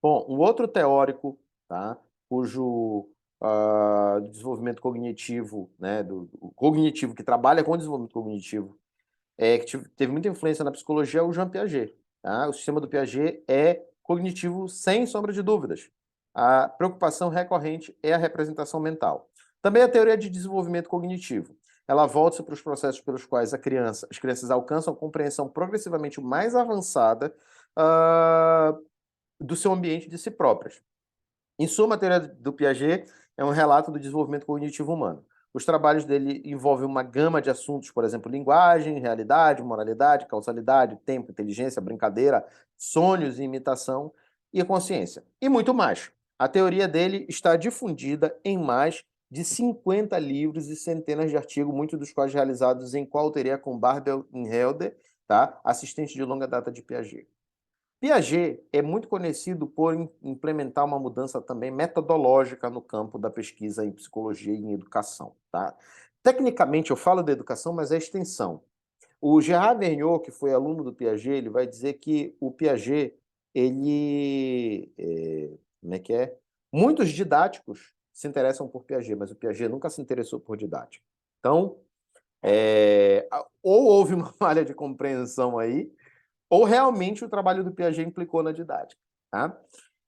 Bom, um outro teórico, tá, cujo desenvolvimento cognitivo, né, do cognitivo, que trabalha com desenvolvimento cognitivo, que teve muita influência na psicologia, é o Jean Piaget. Tá? O sistema do Piaget é cognitivo sem sombra de dúvidas. A preocupação recorrente é a representação mental. Também a teoria de desenvolvimento cognitivo. Ela volta para os processos pelos quais as crianças alcançam a compreensão progressivamente mais avançada do seu ambiente de si próprias. Em suma, a teoria do Piaget é um relato do desenvolvimento cognitivo humano. Os trabalhos dele envolvem uma gama de assuntos, por exemplo, linguagem, realidade, moralidade, causalidade, tempo, inteligência, brincadeira, sonhos e imitação e a consciência. E muito mais. A teoria dele está difundida em mais de 50 livros e centenas de artigos, muitos dos quais realizados em coautoria com Barbel Inhelder, tá? Assistente de longa data de Piaget. Piaget é muito conhecido por implementar uma mudança também metodológica no campo da pesquisa em psicologia e em educação. Tá? Tecnicamente, eu falo da educação, mas é extensão. O Gerard Vergniaud, que foi aluno do Piaget, ele vai dizer que o Piaget, como é que é? Muitos didáticos se interessam por Piaget, mas o Piaget nunca se interessou por didática. Então, ou houve uma falha de compreensão aí, ou realmente o trabalho do Piaget implicou na didática. Tá?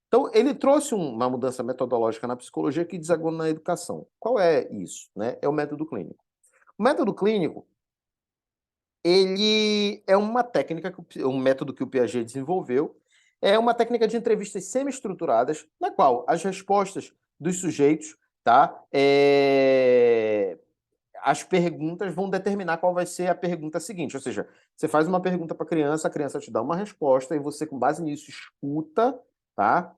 Então, ele trouxe uma mudança metodológica na psicologia que desagou na educação. Qual é isso? Né? É o método clínico. O método clínico, ele é uma técnica, um método que o Piaget desenvolveu, é uma técnica de entrevistas semi-estruturadas, na qual as respostas dos sujeitos, tá, as perguntas vão determinar qual vai ser a pergunta seguinte. Ou seja, você faz uma pergunta para a criança te dá uma resposta, e você, com base nisso, escuta, tá?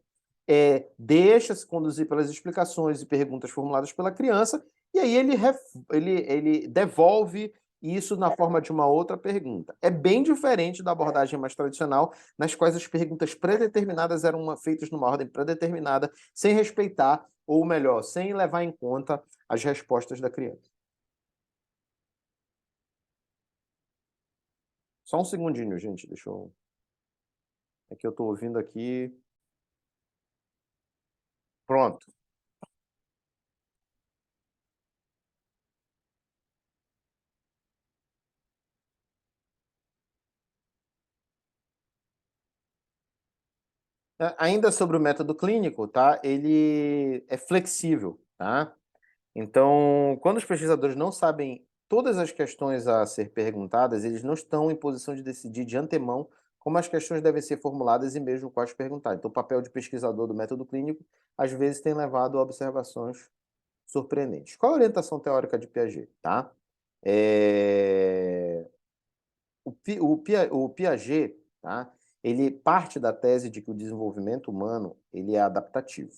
Deixa-se conduzir pelas explicações e perguntas formuladas pela criança, e aí ele devolve isso na forma de uma outra pergunta. É bem diferente da abordagem mais tradicional, nas quais as perguntas predeterminadas eram feitas numa ordem predeterminada, sem respeitar, ou melhor, sem levar em conta as respostas da criança. Só um segundinho, gente. Deixa eu. É que eu estou ouvindo aqui. Pronto. Ainda sobre o método clínico, tá? Ele é flexível, tá? Então, quando os pesquisadores não sabem todas as questões a ser perguntadas, eles não estão em posição de decidir de antemão como as questões devem ser formuladas e mesmo quais perguntar. Então, o papel de pesquisador do método clínico, às vezes, tem levado a observações surpreendentes. Qual a orientação teórica de Piaget, tá? É... o Piaget, tá? Ele parte da tese de que o desenvolvimento humano ele é adaptativo.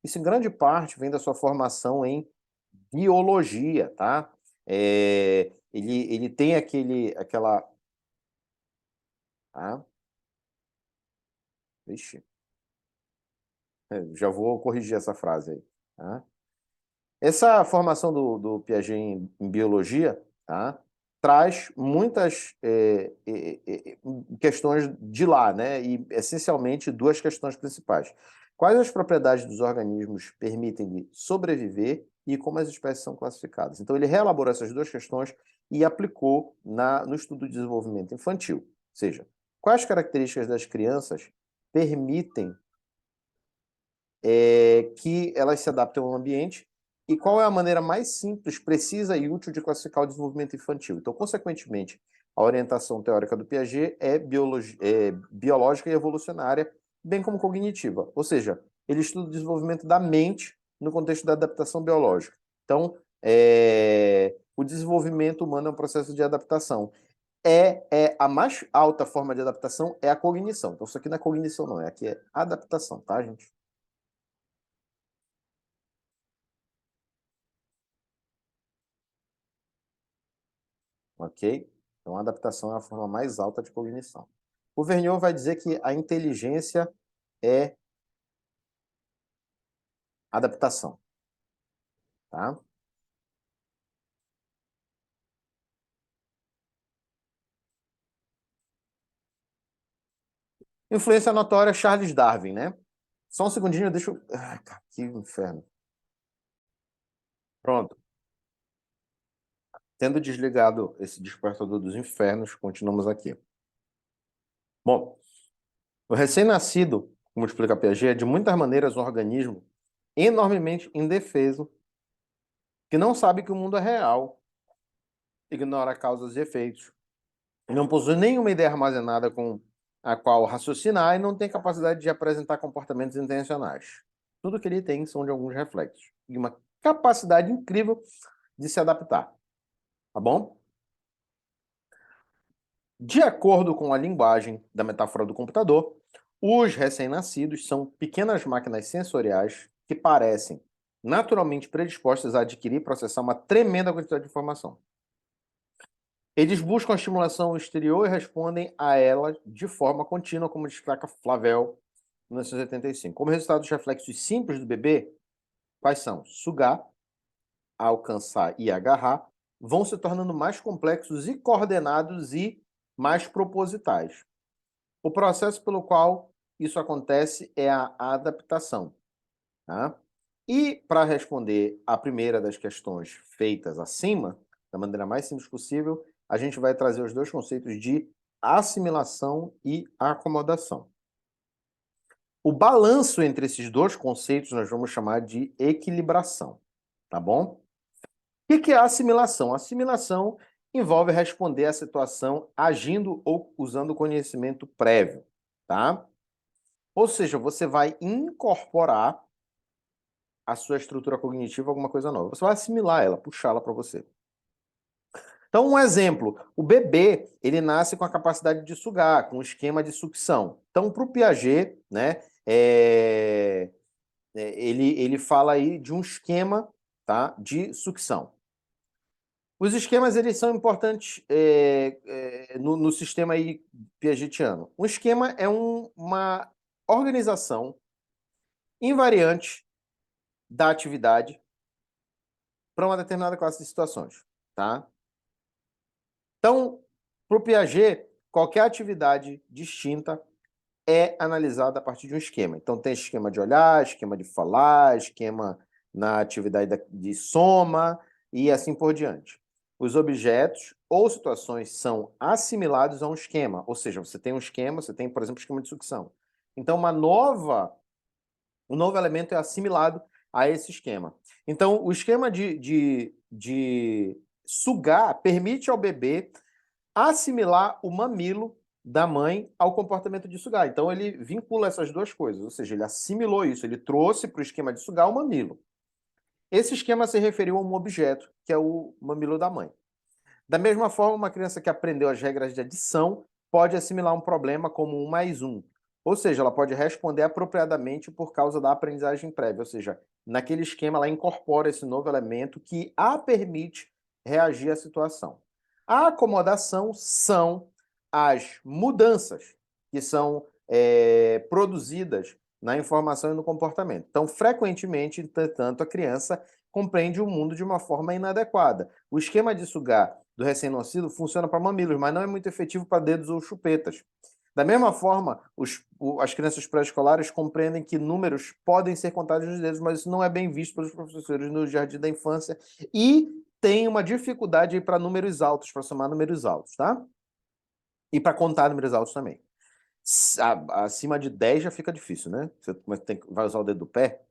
Isso, em grande parte, vem da sua formação em biologia, tá? Ele tem aquela... Tá? Vixe, já vou corrigir essa frase aí. Tá? Essa formação do Piaget em biologia, tá? Traz muitas questões de lá, né? E essencialmente duas questões principais. Quais as propriedades dos organismos permitem sobreviver e como as espécies são classificadas? Então, ele reelaborou essas duas questões e aplicou no estudo de desenvolvimento infantil. Ou seja, quais características das crianças permitem que elas se adaptem ao ambiente e qual é a maneira mais simples, precisa e útil de classificar o desenvolvimento infantil. Então, consequentemente, a orientação teórica do Piaget é biológica e evolucionária, bem como cognitiva. Ou seja, ele estuda o desenvolvimento da mente no contexto da adaptação biológica. Então, o desenvolvimento humano é um processo de adaptação. A mais alta forma de adaptação é a cognição. Então, isso aqui não é cognição, não. Aqui é adaptação, tá, gente? Ok? Então, a adaptação é a forma mais alta de cognição. O Vergniaud vai dizer que a inteligência é adaptação, tá? Influência notória, Charles Darwin, né? Só um segundinho, deixa eu... Ai, cara, que inferno. Pronto. Tendo desligado esse despertador dos infernos, continuamos aqui. Bom, o recém-nascido, como explica Piaget, é de muitas maneiras um organismo enormemente indefeso, que não sabe que o mundo é real, ignora causas e efeitos, não possui nenhuma ideia armazenada com a qual raciocinar e não tem capacidade de apresentar comportamentos intencionais. Tudo que ele tem são de alguns reflexos e uma capacidade incrível de se adaptar, tá bom? De acordo com a linguagem da metáfora do computador, os recém-nascidos são pequenas máquinas sensoriais que parecem naturalmente predispostas a adquirir e processar uma tremenda quantidade de informação. Eles buscam a estimulação exterior e respondem a ela de forma contínua, como destaca Flavel, 1985. Como resultado dos reflexos simples do bebê, quais são? Sugar, alcançar e agarrar, vão se tornando mais complexos e coordenados e mais propositais. O processo pelo qual isso acontece é a adaptação. Tá? E para responder a primeira das questões feitas acima, da maneira mais simples possível, a gente vai trazer os dois conceitos de assimilação e acomodação. O balanço entre esses dois conceitos nós vamos chamar de equilibração, tá bom? O que é a assimilação? A assimilação envolve responder à situação agindo ou usando conhecimento prévio, tá? Ou seja, você vai incorporar a sua estrutura cognitiva a alguma coisa nova. Você vai assimilar ela, puxá-la para você. Então, um exemplo, o bebê, ele nasce com a capacidade de sugar, com um esquema de sucção. Então, para o Piaget, né, ele fala aí de um esquema, tá, de sucção. Os esquemas, eles são importantes no sistema aí piagetiano. Um esquema é uma organização invariante da atividade para uma determinada classe de situações, tá? Então, para o Piaget, qualquer atividade distinta é analisada a partir de um esquema. Então, tem esquema de olhar, esquema de falar, esquema na atividade de soma e assim por diante. Os objetos ou situações são assimilados a um esquema, ou seja, você tem um esquema, você tem, por exemplo, esquema de sucção. Então, um novo elemento é assimilado a esse esquema. Então, o esquema de sugar permite ao bebê assimilar o mamilo da mãe ao comportamento de sugar. Então, ele vincula essas duas coisas, ou seja, ele assimilou isso, ele trouxe para o esquema de sugar o mamilo. Esse esquema se referiu a um objeto, que é o mamilo da mãe. Da mesma forma, uma criança que aprendeu as regras de adição pode assimilar um problema como 1 mais 1. Ou seja, ela pode responder apropriadamente por causa da aprendizagem prévia. Ou seja, naquele esquema, ela incorpora esse novo elemento que a permite reagir à situação. A acomodação são as mudanças que são produzidas na informação e no comportamento. Então, frequentemente, entretanto, a criança compreende o mundo de uma forma inadequada. O esquema de sugar do recém-nascido funciona para mamilos, mas não é muito efetivo para dedos ou chupetas. Da mesma forma, as crianças pré-escolares compreendem que números podem ser contados nos dedos, mas isso não é bem visto pelos professores no jardim da infância e tem uma dificuldade para números altos, para somar números altos, tá? E para contar números altos também. Acima de 10 já fica difícil, né? Você vai usar o dedo do pé,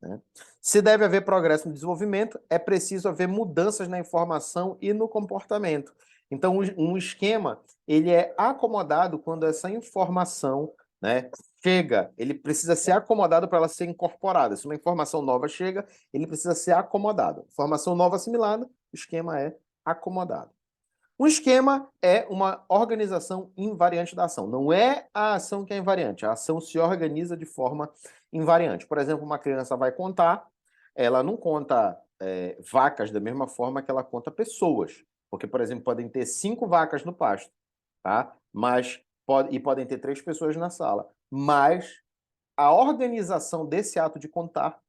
né? Se deve haver progresso no desenvolvimento, é preciso haver mudanças na informação e no comportamento. Então, um esquema, ele é acomodado quando essa informação, né, chega, ele precisa ser acomodado para ela ser incorporada. Se uma informação nova chega, ele precisa ser acomodado. Informação nova assimilada, o esquema é acomodado. Um esquema é uma organização invariante da ação. Não é a ação que é invariante, a ação se organiza de forma invariante. Por exemplo, uma criança vai contar, ela não conta vacas da mesma forma que ela conta pessoas. Porque, por exemplo, podem ter 5 vacas no pasto, tá? E podem ter 3 pessoas na sala. Mas a organização desse ato de contar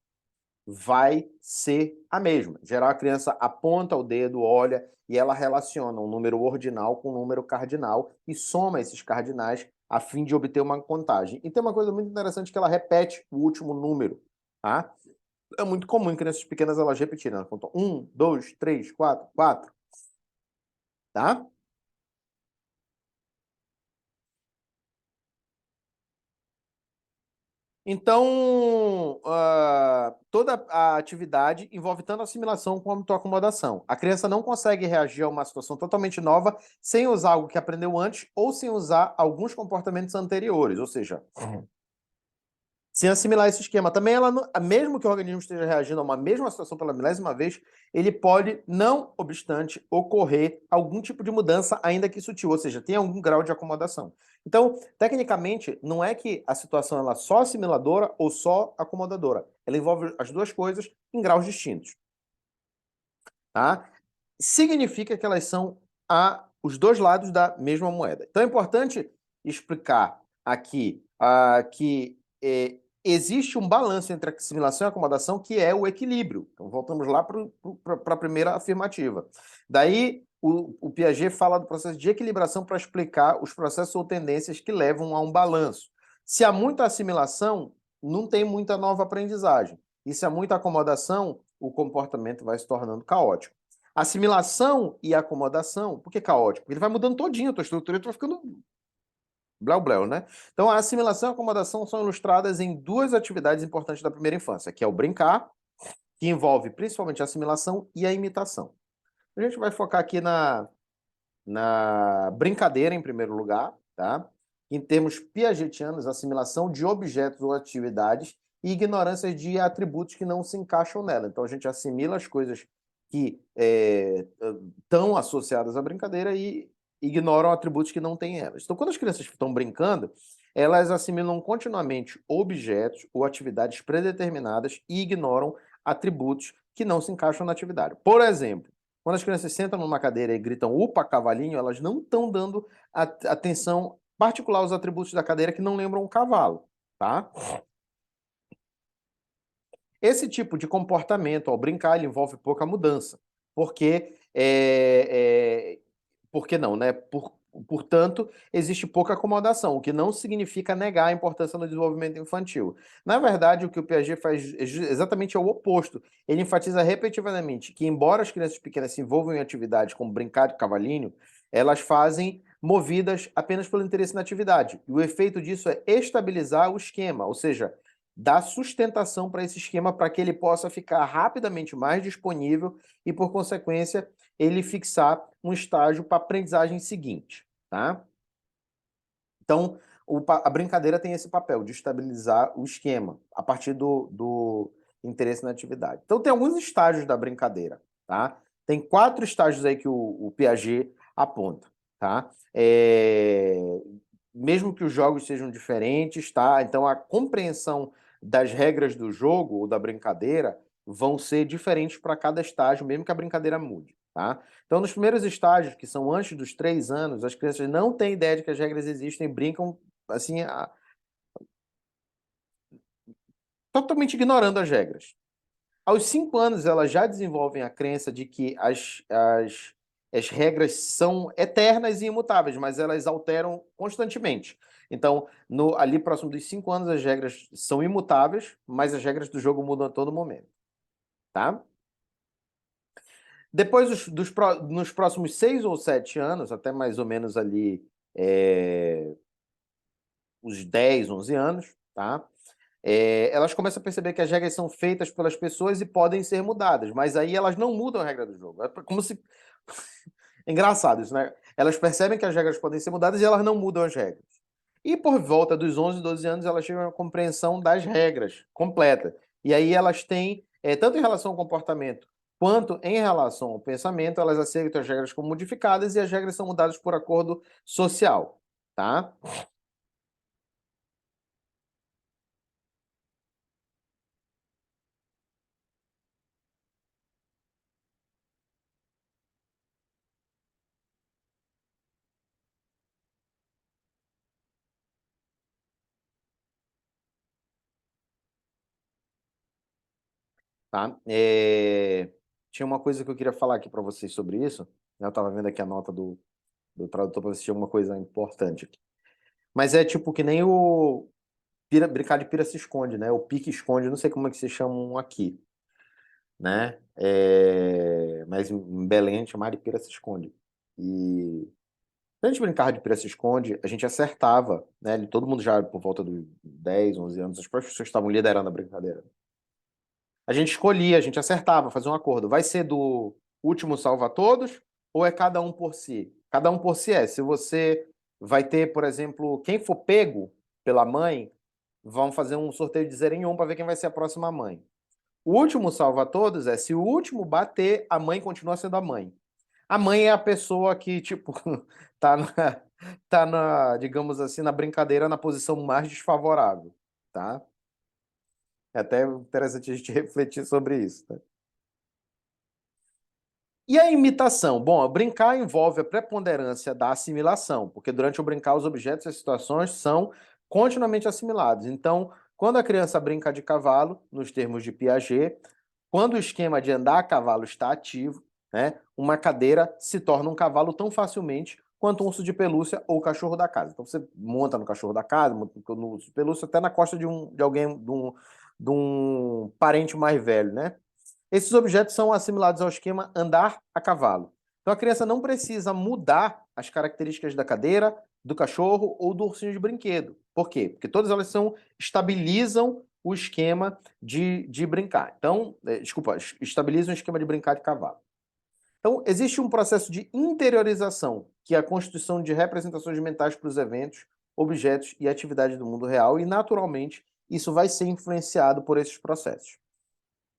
vai ser a mesma. Em geral, a criança aponta o dedo, olha, e ela relaciona um número ordinal com um número cardinal e soma esses cardinais a fim de obter uma contagem. E tem uma coisa muito interessante que ela repete o último número, tá? É muito comum em crianças pequenas elas repetirem. Elas contam 1, 2, 3, 4, 4, tá? Então, toda a atividade envolve tanto assimilação quanto acomodação. A criança não consegue reagir a uma situação totalmente nova sem usar algo que aprendeu antes ou sem usar alguns comportamentos anteriores. Ou seja, sem assimilar esse esquema. Também ela, mesmo que o organismo esteja reagindo a uma mesma situação pela milésima vez, ele pode, não obstante, ocorrer algum tipo de mudança, ainda que sutil, ou seja, tem algum grau de acomodação. Então, tecnicamente, não é que a situação ela é só assimiladora ou só acomodadora. Ela envolve as duas coisas em graus distintos, tá? Significa que elas são os dois lados da mesma moeda. Então é importante explicar aqui que existe um balanço entre assimilação e acomodação que é o equilíbrio. Então voltamos lá para a primeira afirmativa. Daí o Piaget fala do processo de equilibração para explicar os processos ou tendências que levam a um balanço. Se há muita assimilação, não tem muita nova aprendizagem. E se há muita acomodação, o comportamento vai se tornando caótico. Assimilação e acomodação, por que caótico? Porque ele vai mudando todinho a tua estrutura e tu vai ficando bléu-bléu, né? Então, a assimilação e a acomodação são ilustradas em duas atividades importantes da primeira infância, que é o brincar, que envolve principalmente a assimilação e a imitação. A gente vai focar aqui na brincadeira, em primeiro lugar, tá? Em termos piagetianos, assimilação de objetos ou atividades e ignorância de atributos que não se encaixam nela. Então, a gente assimila as coisas que estão associadas à brincadeira e ignoram atributos que não têm elas. Então, quando as crianças estão brincando, elas assimilam continuamente objetos ou atividades predeterminadas e ignoram atributos que não se encaixam na atividade. Por exemplo, quando as crianças sentam numa cadeira e gritam upa, cavalinho, elas não estão dando atenção particular aos atributos da cadeira que não lembram um cavalo, tá? Esse tipo de comportamento ao brincar ele envolve pouca mudança, porque por que não, né? Portanto, existe pouca acomodação, o que não significa negar a importância no desenvolvimento infantil. Na verdade, o que o Piaget faz exatamente é o oposto. Ele enfatiza repetidamente que, embora as crianças pequenas se envolvam em atividades como brincar de cavalinho, elas fazem movidas apenas pelo interesse na atividade. E o efeito disso é estabilizar o esquema, ou seja, dar sustentação para esse esquema para que ele possa ficar rapidamente mais disponível e, por consequência, ele fixar um estágio para a aprendizagem seguinte, tá? Então, a brincadeira tem esse papel de estabilizar o esquema a partir do interesse na atividade. Então, tem alguns estágios da brincadeira, tá? Tem 4 estágios aí que o Piaget aponta, tá? Mesmo que os jogos sejam diferentes, tá? Então, a compreensão das regras do jogo ou da brincadeira vão ser diferentes para cada estágio, mesmo que a brincadeira mude, tá? Então, nos primeiros estágios, que são antes dos 3 anos, as crianças não têm ideia de que as regras existem e brincam, assim, totalmente ignorando as regras. Aos 5 anos, elas já desenvolvem a crença de que as regras são eternas e imutáveis, mas elas alteram constantemente. Então, ali próximo dos 5 anos, as regras são imutáveis, mas as regras do jogo mudam a todo momento, tá? Depois, nos próximos 6 ou 7 anos, até mais ou menos ali os 10, 11 anos, tá? Elas começam a perceber que as regras são feitas pelas pessoas e podem ser mudadas, mas aí elas não mudam a regra do jogo. É como se. É engraçado isso, né? Elas percebem que as regras podem ser mudadas e elas não mudam as regras. E por volta dos 11, 12 anos, elas chegam à compreensão das regras completa. E aí elas têm, tanto em relação ao comportamento quanto em relação ao pensamento, elas aceitam as regras como modificadas e as regras são mudadas por acordo social, tá? Tá? Tinha uma coisa que eu queria falar aqui para vocês sobre isso, né? Eu estava vendo aqui a nota do tradutor para ver se tinha alguma coisa importante aqui. Mas é tipo que nem brincar de pira se esconde, né? O pique esconde, não sei como é que se chamam aqui, né? Mas em Belém a gente chama de pira se esconde. E quando a gente brincava de pira se esconde, a gente acertava, né? Todo mundo já por volta dos 10, 11 anos, as próprias pessoas estavam liderando a brincadeira. A gente escolhia, a gente acertava, fazia um acordo. Vai ser do último salva todos ou é cada um por si? Cada um por si é. Se você vai ter, por exemplo, quem for pego pela mãe, vão fazer um sorteio de 0 em 1 para ver quem vai ser a próxima mãe. O último salva todos é se o último bater, a mãe continua sendo a mãe. A mãe é a pessoa que, tipo, tá digamos assim, na brincadeira, na posição mais desfavorável, tá? É até interessante a gente refletir sobre isso, tá? E a imitação? Bom, brincar envolve a preponderância da assimilação, porque durante o brincar os objetos e as situações são continuamente assimilados. Então, quando a criança brinca de cavalo, nos termos de Piaget, quando o esquema de andar a cavalo está ativo, né, uma cadeira se torna um cavalo tão facilmente quanto um urso de pelúcia ou o cachorro da casa. Então você monta no cachorro da casa, monta no urso de pelúcia, até na costa de alguém, de um parente mais velho, né? Esses objetos são assimilados ao esquema andar a cavalo. Então a criança não precisa mudar as características da cadeira, do cachorro ou do ursinho de brinquedo. Por quê? Porque todas elas estabilizam o esquema de brincar. Então, desculpa, estabilizam o esquema de brincar de cavalo. Então, existe um processo de interiorização, que é a constituição de representações mentais para os eventos, objetos e atividades do mundo real, e naturalmente isso vai ser influenciado por esses processos.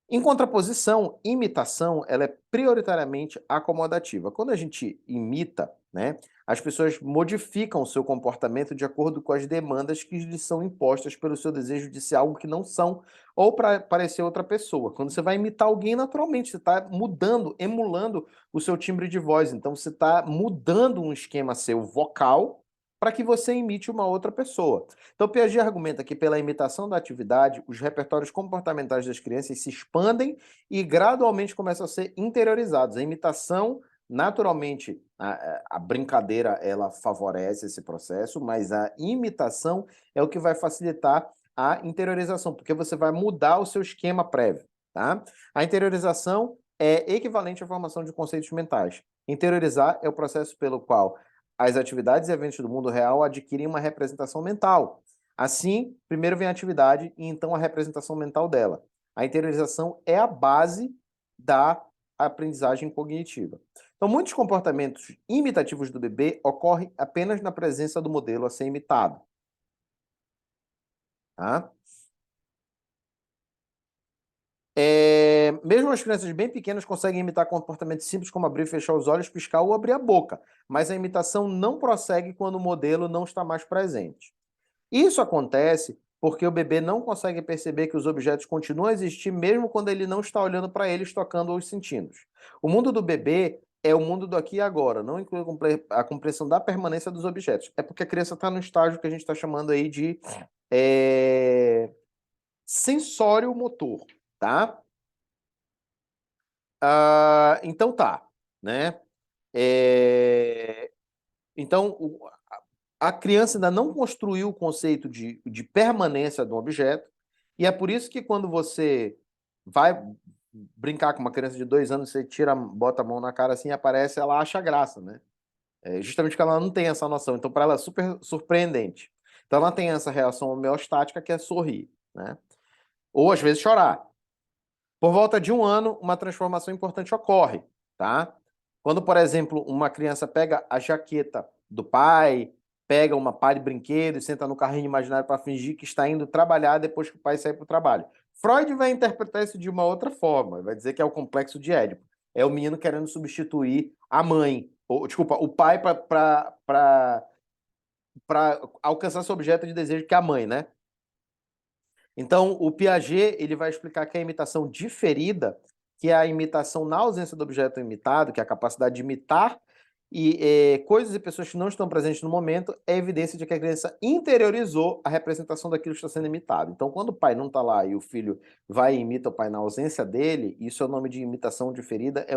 Em contraposição, imitação, ela é prioritariamente acomodativa. Quando a gente imita, né, as pessoas modificam o seu comportamento de acordo com as demandas que lhes são impostas pelo seu desejo de ser algo que não são, ou para parecer outra pessoa. Quando você vai imitar alguém, naturalmente, você está mudando, emulando o seu timbre de voz. Então, você está mudando um esquema seu vocal para que você imite uma outra pessoa. Então, Piaget argumenta que pela imitação da atividade, os repertórios comportamentais das crianças se expandem e gradualmente começam a ser interiorizados. A imitação, naturalmente, a brincadeira, ela favorece esse processo, mas a imitação é o que vai facilitar a interiorização, porque você vai mudar o seu esquema prévio, tá? A interiorização é equivalente à formação de conceitos mentais. Interiorizar é o processo pelo qual as atividades e eventos do mundo real adquirem uma representação mental. Assim, primeiro vem a atividade e então a representação mental dela. A interiorização é a base da aprendizagem cognitiva. Então, muitos comportamentos imitativos do bebê ocorrem apenas na presença do modelo a ser imitado. Tá? Mesmo as crianças bem pequenas conseguem imitar comportamentos simples como abrir e fechar os olhos, piscar ou abrir a boca, mas a imitação não prossegue quando o modelo não está mais presente. Isso acontece porque o bebê não consegue perceber que os objetos continuam a existir mesmo quando ele não está olhando para eles, tocando ou sentindo. O mundo do bebê é o mundo do aqui e agora, não inclui a compreensão da permanência dos objetos. É porque a criança está no estágio que a gente está chamando aí de é, sensório motor, tá? Então tá, né? É, Então, a criança ainda não construiu o conceito de permanência de um objeto, e é por isso que quando você vai brincar com uma criança de 2 anos, você tira, bota a mão na cara assim e aparece, ela acha graça, né? Justamente porque ela não tem essa noção. Então, para ela é super surpreendente. Então, ela tem essa reação homeostática que é sorrir, né? Ou às vezes chorar. Por volta de 1 ano, uma transformação importante ocorre, tá? Quando, por exemplo, uma criança pega a jaqueta do pai, pega uma pá de brinquedo e senta no carrinho imaginário para fingir que está indo trabalhar depois que o pai sai para o trabalho. Freud vai interpretar isso de uma outra forma, vai dizer que é o complexo de Édipo. É o menino querendo substituir a mãe, ou, desculpa, o pai para alcançar seu objeto de desejo, que é a mãe, né? Então, o Piaget ele vai explicar que a imitação diferida, que é a imitação na ausência do objeto imitado, que é a capacidade de imitar coisas e pessoas que não estão presentes no momento, é evidência de que a criança interiorizou a representação daquilo que está sendo imitado. Então, quando o pai não está lá e o filho vai e imita o pai na ausência dele, isso é o nome de imitação diferida, é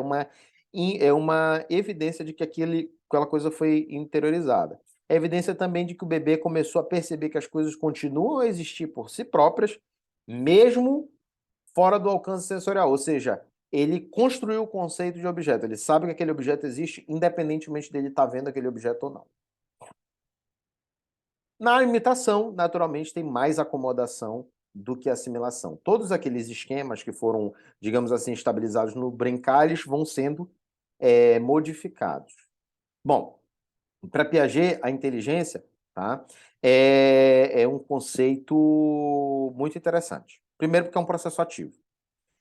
uma evidência de que aquela coisa foi interiorizada. é evidência também de que o bebê começou a perceber que as coisas continuam a existir por si próprias, mesmo fora do alcance sensorial, ou seja, ele construiu o conceito de objeto, ele sabe que aquele objeto existe, independentemente dele estar vendo aquele objeto ou não. Na imitação, naturalmente, tem mais acomodação do que assimilação. Todos aqueles esquemas que foram, digamos assim, estabilizados no Brincalis vão sendo modificados. Bom, para Piaget, a inteligência, tá, é um conceito muito interessante. Primeiro, porque é um processo ativo.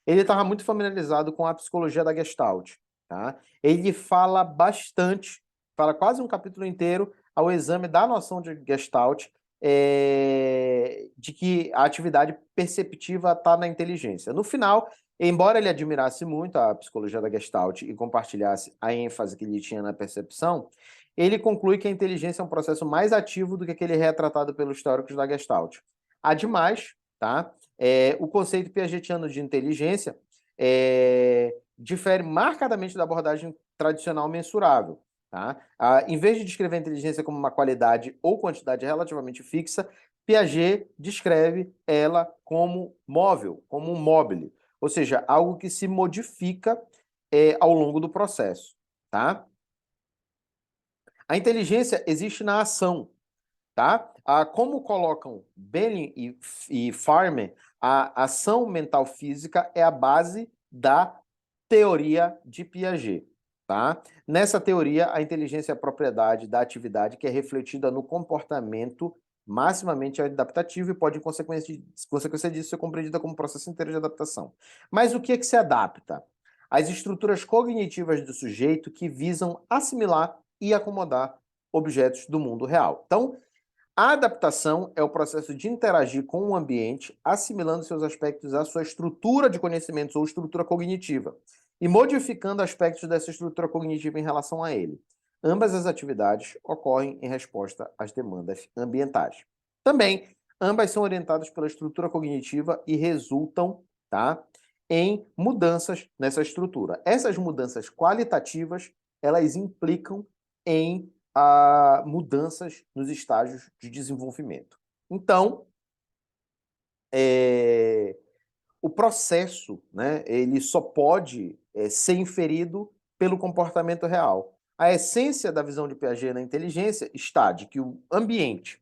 Ele estava muito familiarizado com a psicologia da Gestalt, tá? Ele fala bastante, fala quase um capítulo inteiro ao exame da noção de Gestalt, de que a atividade perceptiva está na inteligência. No final, embora ele admirasse muito a psicologia da Gestalt e compartilhasse a ênfase que ele tinha na percepção, ele conclui que a inteligência é um processo mais ativo do que aquele retratado pelos teóricos da Gestalt. Ademais, tá? O conceito piagetiano de inteligência difere marcadamente da abordagem tradicional mensurável. Tá? Em vez de descrever a inteligência como uma qualidade ou quantidade relativamente fixa, Piaget descreve ela como móvel, como um mobile, ou seja, algo que se modifica ao longo do processo. Tá? A inteligência existe na ação. Tá? Como colocam Belling e Farmer, a ação mental física é a base da teoria de Piaget. Tá? Nessa teoria, a inteligência é a propriedade da atividade que é refletida no comportamento maximamente adaptativo e pode, em consequência disso, ser compreendida como processo inteiro de adaptação. Mas o que é que se adapta? As estruturas cognitivas do sujeito que visam assimilar e acomodar objetos do mundo real. Então, a adaptação é o processo de interagir com o ambiente, assimilando seus aspectos à sua estrutura de conhecimentos ou estrutura cognitiva, e modificando aspectos dessa estrutura cognitiva em relação a ele. Ambas as atividades ocorrem em resposta às demandas ambientais. Também, ambas são orientadas pela estrutura cognitiva e resultam, tá, em mudanças nessa estrutura. Essas mudanças qualitativas, elas implicam em mudanças nos estágios de desenvolvimento. Então, o processo, né, ele só pode ser inferido pelo comportamento real. A essência da visão de Piaget na inteligência está de que o ambiente,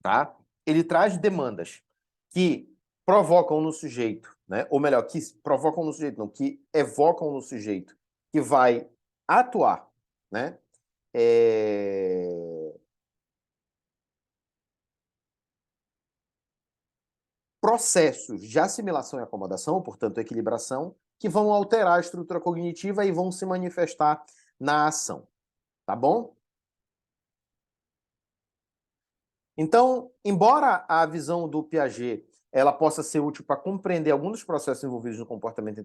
tá, ele traz demandas que provocam no sujeito, né, ou melhor, que provocam no sujeito, não, que evocam no sujeito, que vai atuar, né, processos de assimilação e acomodação, portanto, equilibração, que vão alterar a estrutura cognitiva e vão se manifestar na ação. Tá bom? Então, embora a visão do Piaget ela possa ser útil para compreender alguns dos processos envolvidos no comportamento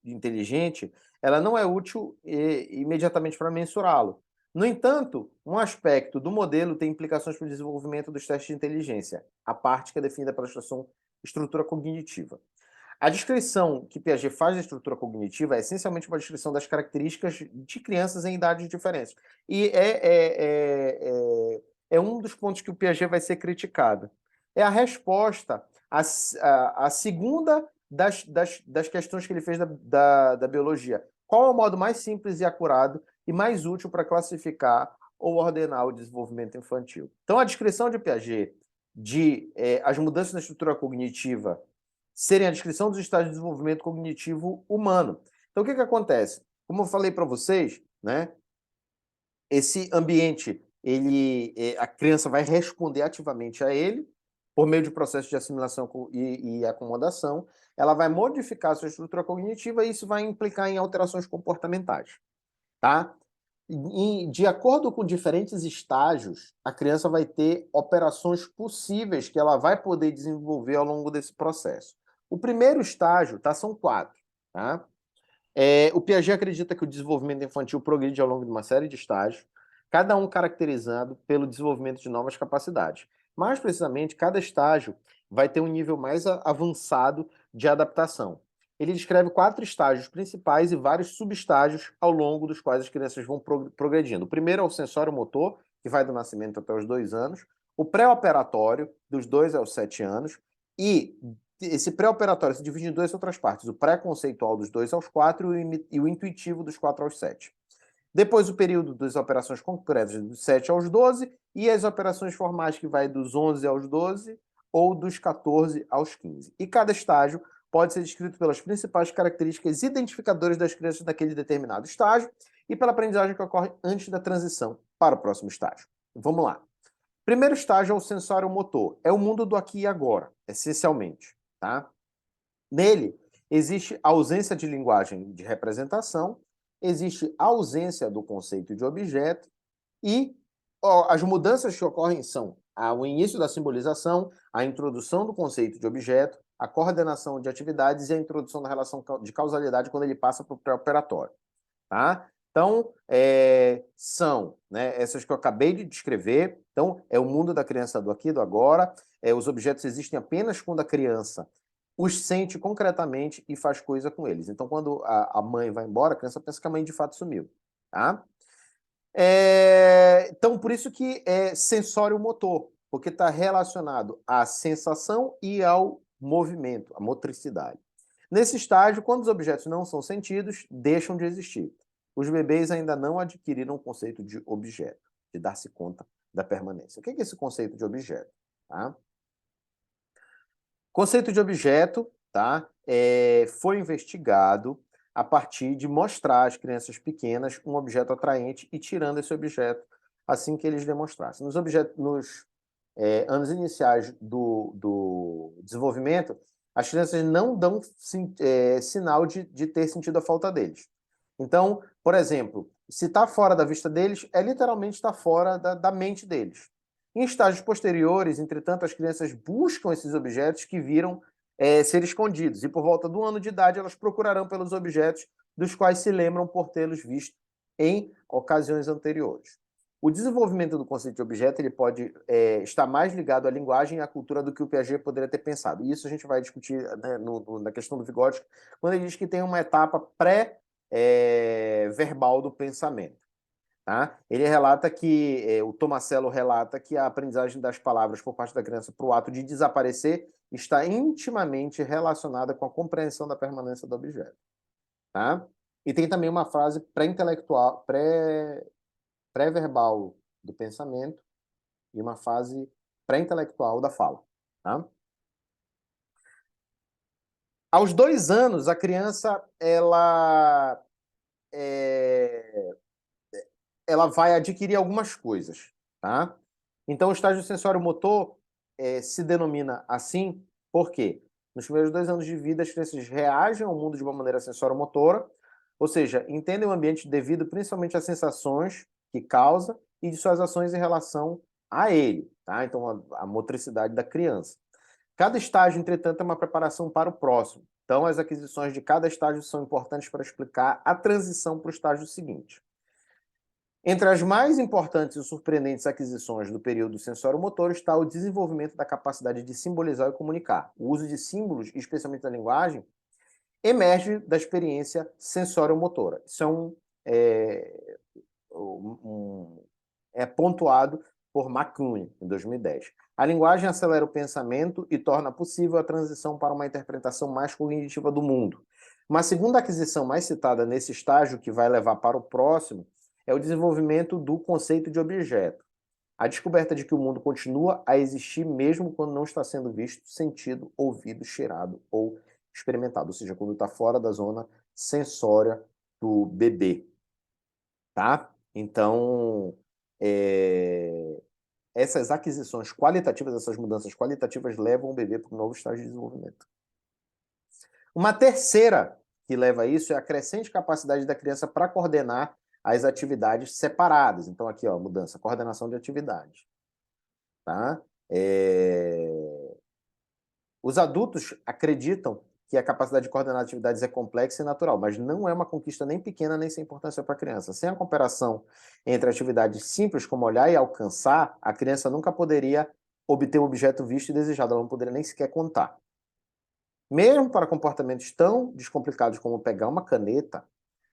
inteligente, ela não é útil imediatamente para mensurá-lo. No entanto, um aspecto do modelo tem implicações para o desenvolvimento dos testes de inteligência, a parte que é definida pela estrutura cognitiva. A descrição que Piaget faz da estrutura cognitiva é essencialmente uma descrição das características de crianças em idades diferentes. E é um dos pontos que o Piaget vai ser criticado. É a resposta à segunda das questões que ele fez da biologia. Qual é o modo mais simples e acurado e mais útil para classificar ou ordenar o desenvolvimento infantil? Então, a descrição de Piaget de as mudanças na estrutura cognitiva serem a descrição dos estágios de desenvolvimento cognitivo humano. Então, o que acontece? Como eu falei para vocês, né, esse ambiente, a criança vai responder ativamente a ele, por meio de processo de assimilação e acomodação, ela vai modificar a sua estrutura cognitiva e isso vai implicar em alterações comportamentais. Tá? De acordo com diferentes estágios, a criança vai ter operações possíveis que ela vai poder desenvolver ao longo desse processo. O primeiro estágio, tá, são 4. Tá? O Piaget acredita que o desenvolvimento infantil progride ao longo de uma série de estágios, cada um caracterizado pelo desenvolvimento de novas capacidades. Mais precisamente, cada estágio vai ter um nível mais avançado de adaptação. Ele descreve 4 estágios principais e vários subestágios ao longo dos quais as crianças vão progredindo. O primeiro é o sensório-motor, que vai do nascimento até os 2 anos, o pré-operatório, dos 2 aos 7 anos, e esse pré-operatório se divide em 2 outras partes, o pré-conceitual dos 2 aos 4 e o intuitivo dos 4 aos 7. Depois o período das operações concretas dos 7 aos 12 e as operações formais que vai dos 11 aos 12 ou dos 14 aos 15. E cada estágio pode ser descrito pelas principais características identificadoras das crianças daquele determinado estágio e pela aprendizagem que ocorre antes da transição para o próximo estágio. Vamos lá. Primeiro estágio é o sensório motor. É o mundo do aqui e agora, essencialmente. Tá? Nele, existe ausência de linguagem de representação, existe ausência do conceito de objeto e as mudanças que ocorrem são o início da simbolização, a introdução do conceito de objeto, a coordenação de atividades e a introdução da relação de causalidade quando ele passa para o pré-operatório. Tá? Então, são, né, essas que eu acabei de descrever. Então, é o mundo da criança do aqui e do agora. Os objetos existem apenas quando a criança os sente concretamente e faz coisa com eles. Então, quando a mãe vai embora, a criança pensa que a mãe de fato sumiu. Tá? Então, por isso que é sensório motor, porque está relacionado à sensação e ao movimento, à motricidade. Nesse estágio, quando os objetos não são sentidos, deixam de existir. Os bebês ainda não adquiriram o conceito de objeto, de dar-se conta da permanência. O que é esse conceito de objeto? Tá? Conceito de objeto, tá? Foi investigado a partir de mostrar às crianças pequenas um objeto atraente e tirando esse objeto assim que eles demonstrassem. Nos anos iniciais do desenvolvimento, as crianças não dão sinal de ter sentido a falta deles. Então, por exemplo, se está fora da vista deles, literalmente está fora da mente deles. Em estágios posteriores, entretanto, as crianças buscam esses objetos que viram ser escondidos, e por volta do ano de idade elas procurarão pelos objetos dos quais se lembram por tê-los visto em ocasiões anteriores. O desenvolvimento do conceito de objeto ele pode estar mais ligado à linguagem e à cultura do que o Piaget poderia ter pensado. E isso a gente vai discutir, né, na questão do Vygotsky, quando ele diz que tem uma etapa pré-verbal do pensamento. Tá? Ele relata que, o Tomasello relata que a aprendizagem das palavras por parte da criança para o ato de desaparecer está intimamente relacionada com a compreensão da permanência do objeto. Tá? E tem também uma frase pré-intelectual, pré-verbal do pensamento e uma fase pré-intelectual da fala. Tá? Aos 2 anos, a criança ela vai adquirir algumas coisas. Tá? Então, o estágio sensório-motor se denomina assim porque nos primeiros 2 anos de vida as crianças reagem ao mundo de uma maneira sensório-motora, ou seja, entendem o ambiente devido principalmente às sensações que causa e de suas ações em relação a ele. Tá? Então, a motricidade da criança. Cada estágio, entretanto, é uma preparação para o próximo. Então, as aquisições de cada estágio são importantes para explicar a transição para o estágio seguinte. Entre as mais importantes e surpreendentes aquisições do período sensório-motor está o desenvolvimento da capacidade de simbolizar e comunicar. O uso de símbolos, especialmente da linguagem, emerge da experiência sensório-motora. Isso é pontuado por McCune, em 2010. A linguagem acelera o pensamento e torna possível a transição para uma interpretação mais cognitiva do mundo. Uma segunda aquisição mais citada nesse estágio, que vai levar para o próximo, é o desenvolvimento do conceito de objeto. A descoberta de que o mundo continua a existir mesmo quando não está sendo visto, sentido, ouvido, cheirado ou experimentado, ou seja, quando está fora da zona sensória do bebê. Tá? Então, essas aquisições qualitativas, essas mudanças qualitativas levam o bebê para um novo estágio de desenvolvimento. Uma terceira que leva a isso é a crescente capacidade da criança para coordenar as atividades separadas. Então, aqui, ó, mudança, coordenação de atividades. Tá? Os adultos acreditam que a capacidade de coordenar atividades é complexa e natural, mas não é uma conquista nem pequena nem sem importância para a criança. Sem a cooperação entre atividades simples como olhar e alcançar, a criança nunca poderia obter o objeto visto e desejado, ela não poderia nem sequer contar. Mesmo para comportamentos tão descomplicados como pegar uma caneta,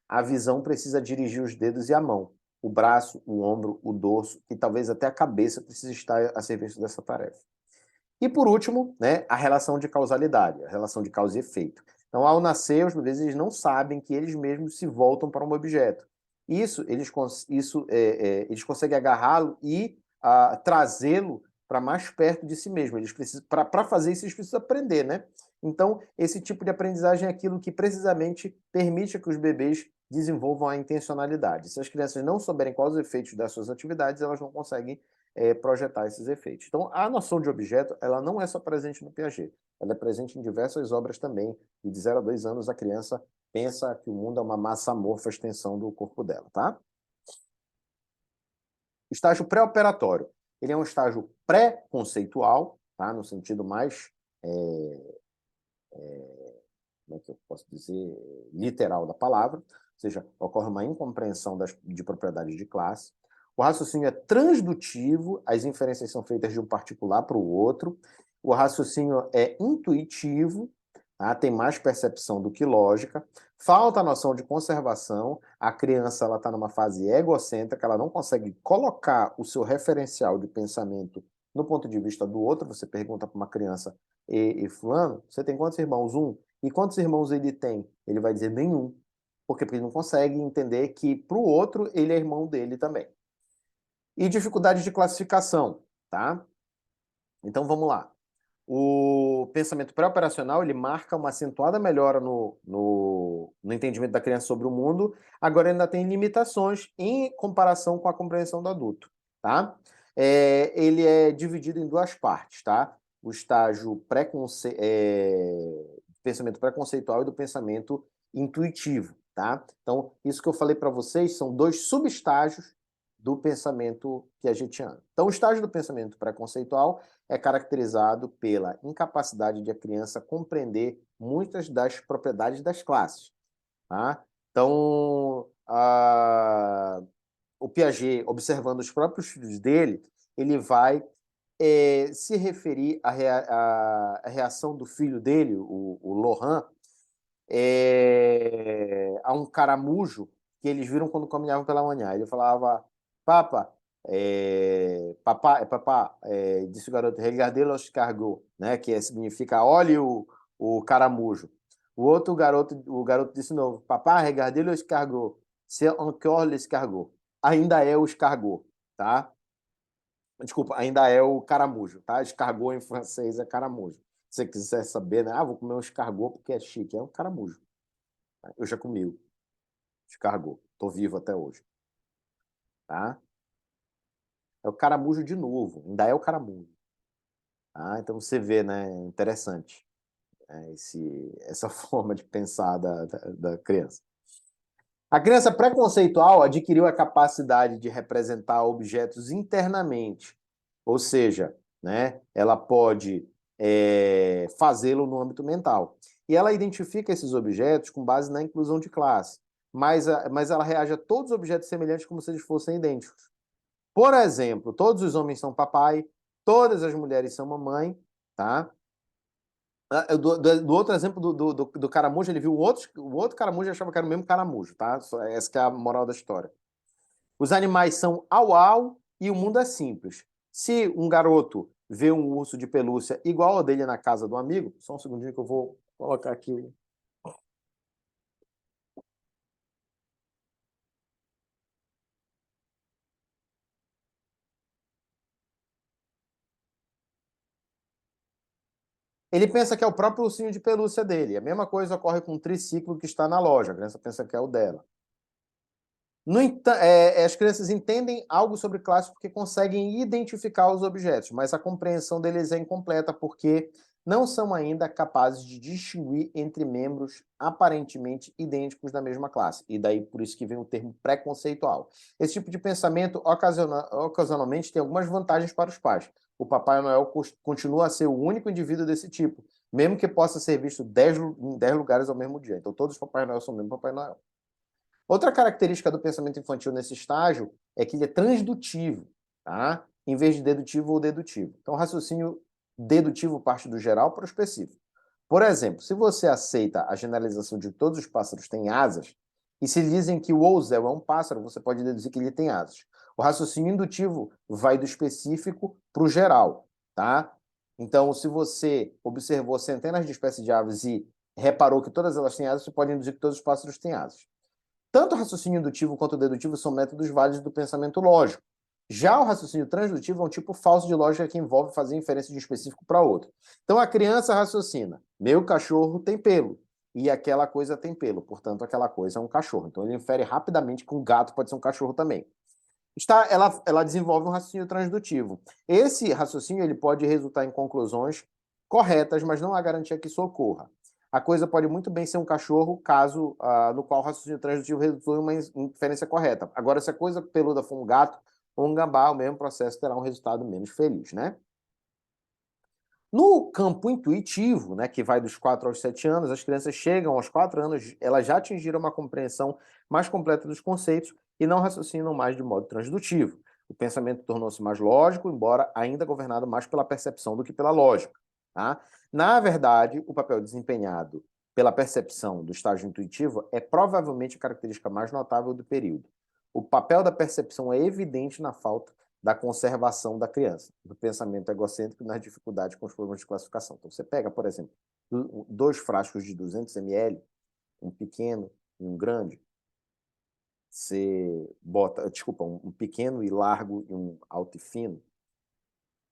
a visão precisa dirigir os dedos e a mão. o braço, o ombro, o dorso e talvez até a cabeça precise estar a serviço dessa tarefa. E por último, né, a relação de causalidade, a relação de causa e efeito. Então, ao nascer, os bebês eles não sabem que eles mesmos se voltam para um objeto. Eles conseguem agarrá-lo e trazê-lo para mais perto de si mesmo. Eles precisam, para fazer isso, eles precisam aprender, né? Então, esse tipo de aprendizagem é aquilo que precisamente permite que os bebês desenvolvam a intencionalidade. Se as crianças não souberem quais os efeitos das suas atividades, elas não conseguem projetar esses efeitos. Então, a noção de objeto, ela não é só presente no Piaget, ela é presente em diversas obras também, e de 0 a 2 anos a criança pensa que o mundo é uma massa amorfa extensão do corpo dela, tá? O estágio pré-operatório, ele é um estágio pré-conceitual, tá? No sentido mais, como é que eu posso dizer, literal da palavra, ou seja, ocorre uma incompreensão de propriedades de classe. O raciocínio é transdutivo, as inferências são feitas de um particular para o outro. O raciocínio é intuitivo, tá? Tem mais percepção do que lógica. Falta a noção de conservação. A criança está numa fase egocêntrica, ela não consegue colocar o seu referencial de pensamento no ponto de vista do outro. Você pergunta para uma criança, e fulano, você tem quantos irmãos? Um. E quantos irmãos ele tem? Ele vai dizer nenhum. Porque ele não consegue entender que para o outro ele é irmão dele também. E dificuldade de classificação, tá? Então vamos lá. O pensamento pré-operacional ele marca uma acentuada melhora no entendimento da criança sobre o mundo, agora ainda tem limitações em comparação com a compreensão do adulto, tá? Ele é dividido em duas partes, tá? O estágio pensamento pré-conceitual e do pensamento intuitivo, tá? Então, isso que eu falei para vocês são dois subestágios do pensamento piagetiano. Então, o estágio do pensamento pré-conceitual é caracterizado pela incapacidade de a criança compreender muitas das propriedades das classes. Tá? Então, o Piaget, observando os próprios filhos dele, ele vai se referir à reação do filho dele, o Lohan, a um caramujo que eles viram quando caminhavam pela manhã. Ele falava, Papa, papá, disse o garoto, regardez los cargos, né? Que significa olhe o caramujo. O garoto disse de novo, papá, regardez los cargos, c'est encore l'escargot. Ainda é o escargot, tá? Desculpa, ainda é o caramujo, tá? Escargot em francês é caramujo. Se você quiser saber, né? Vou comer um escargot porque é chique, é um caramujo. Eu já comi o escargot, tô vivo até hoje, tá? É o caramujo de novo, ainda é o caramujo. Tá? Então você vê, né? Interessante, né, essa forma de pensar da criança. A criança pré-conceitual adquiriu a capacidade de representar objetos internamente, ou seja, né, ela pode fazê-lo no âmbito mental. E ela identifica esses objetos com base na inclusão de classe, mas ela reage a todos os objetos semelhantes como se eles fossem idênticos. Por exemplo, todos os homens são papai, todas as mulheres são mamãe, tá? Do outro exemplo do caramujo, ele viu o outro caramujo e achava que era o mesmo caramujo, tá? Essa que é a moral da história. Os animais são au-au e o mundo é simples. Se um garoto vê um urso de pelúcia igual ao dele na casa do amigo, só um segundinho que eu vou colocar aqui. Ele pensa que é o próprio ursinho de pelúcia dele. A mesma coisa ocorre com o triciclo que está na loja. A criança pensa que é o dela. As crianças entendem algo sobre classe porque conseguem identificar os objetos, mas a compreensão deles é incompleta porque não são ainda capazes de distinguir entre membros aparentemente idênticos da mesma classe. E daí por isso que vem o termo preconceitual. Esse tipo de pensamento ocasionalmente tem algumas vantagens para os pais. O Papai Noel continua a ser o único indivíduo desse tipo, mesmo que possa ser visto em 10 lugares ao mesmo dia. Então todos os Papai Noel são o mesmo Papai Noel. Outra característica do pensamento infantil nesse estágio é que ele é transdutivo, tá? Em vez de dedutivo ou dedutivo. Então, o raciocínio dedutivo parte do geral para o específico. Por exemplo, se você aceita a generalização de que todos os pássaros têm asas, E se dizem que o ousel é um pássaro, você pode deduzir que ele tem asas. O raciocínio indutivo vai do específico para o geral, tá? Então, se você observou centenas de espécies de aves e reparou que todas elas têm asas, você pode induzir que todos os pássaros têm asas. Tanto o raciocínio indutivo quanto o dedutivo são métodos válidos do pensamento lógico. Já o raciocínio transdutivo é um tipo falso de lógica que envolve fazer inferência de um específico para outro. Então a criança raciocina: meu cachorro tem pelo. E aquela coisa tem pelo, portanto, aquela coisa é um cachorro. Então ele infere rapidamente que um gato pode ser um cachorro também. Ela desenvolve um raciocínio transdutivo. Esse raciocínio ele pode resultar em conclusões corretas, mas não há garantia que isso ocorra. A coisa pode muito bem ser um cachorro, caso no qual o raciocínio transdutivo resultou em uma inferência correta. Agora, se a coisa peluda for um gato ou um gambá, o mesmo processo terá um resultado menos feliz, né? No campo intuitivo, né, que vai dos 4 aos 7 anos, as crianças chegam aos 4 anos, elas já atingiram uma compreensão mais completa dos conceitos e não raciocinam mais de modo transdutivo. O pensamento tornou-se mais lógico, embora ainda governado mais pela percepção do que pela lógica. Tá? Na verdade, o papel desempenhado pela percepção do estágio intuitivo é provavelmente a característica mais notável do período. O papel da percepção é evidente na falta da conservação da criança, do pensamento egocêntrico e nas dificuldades com os problemas de classificação. Então, você pega, por exemplo, 2 frascos de 200 ml, um pequeno e um grande, você bota, desculpa, um pequeno e largo e um alto e fino,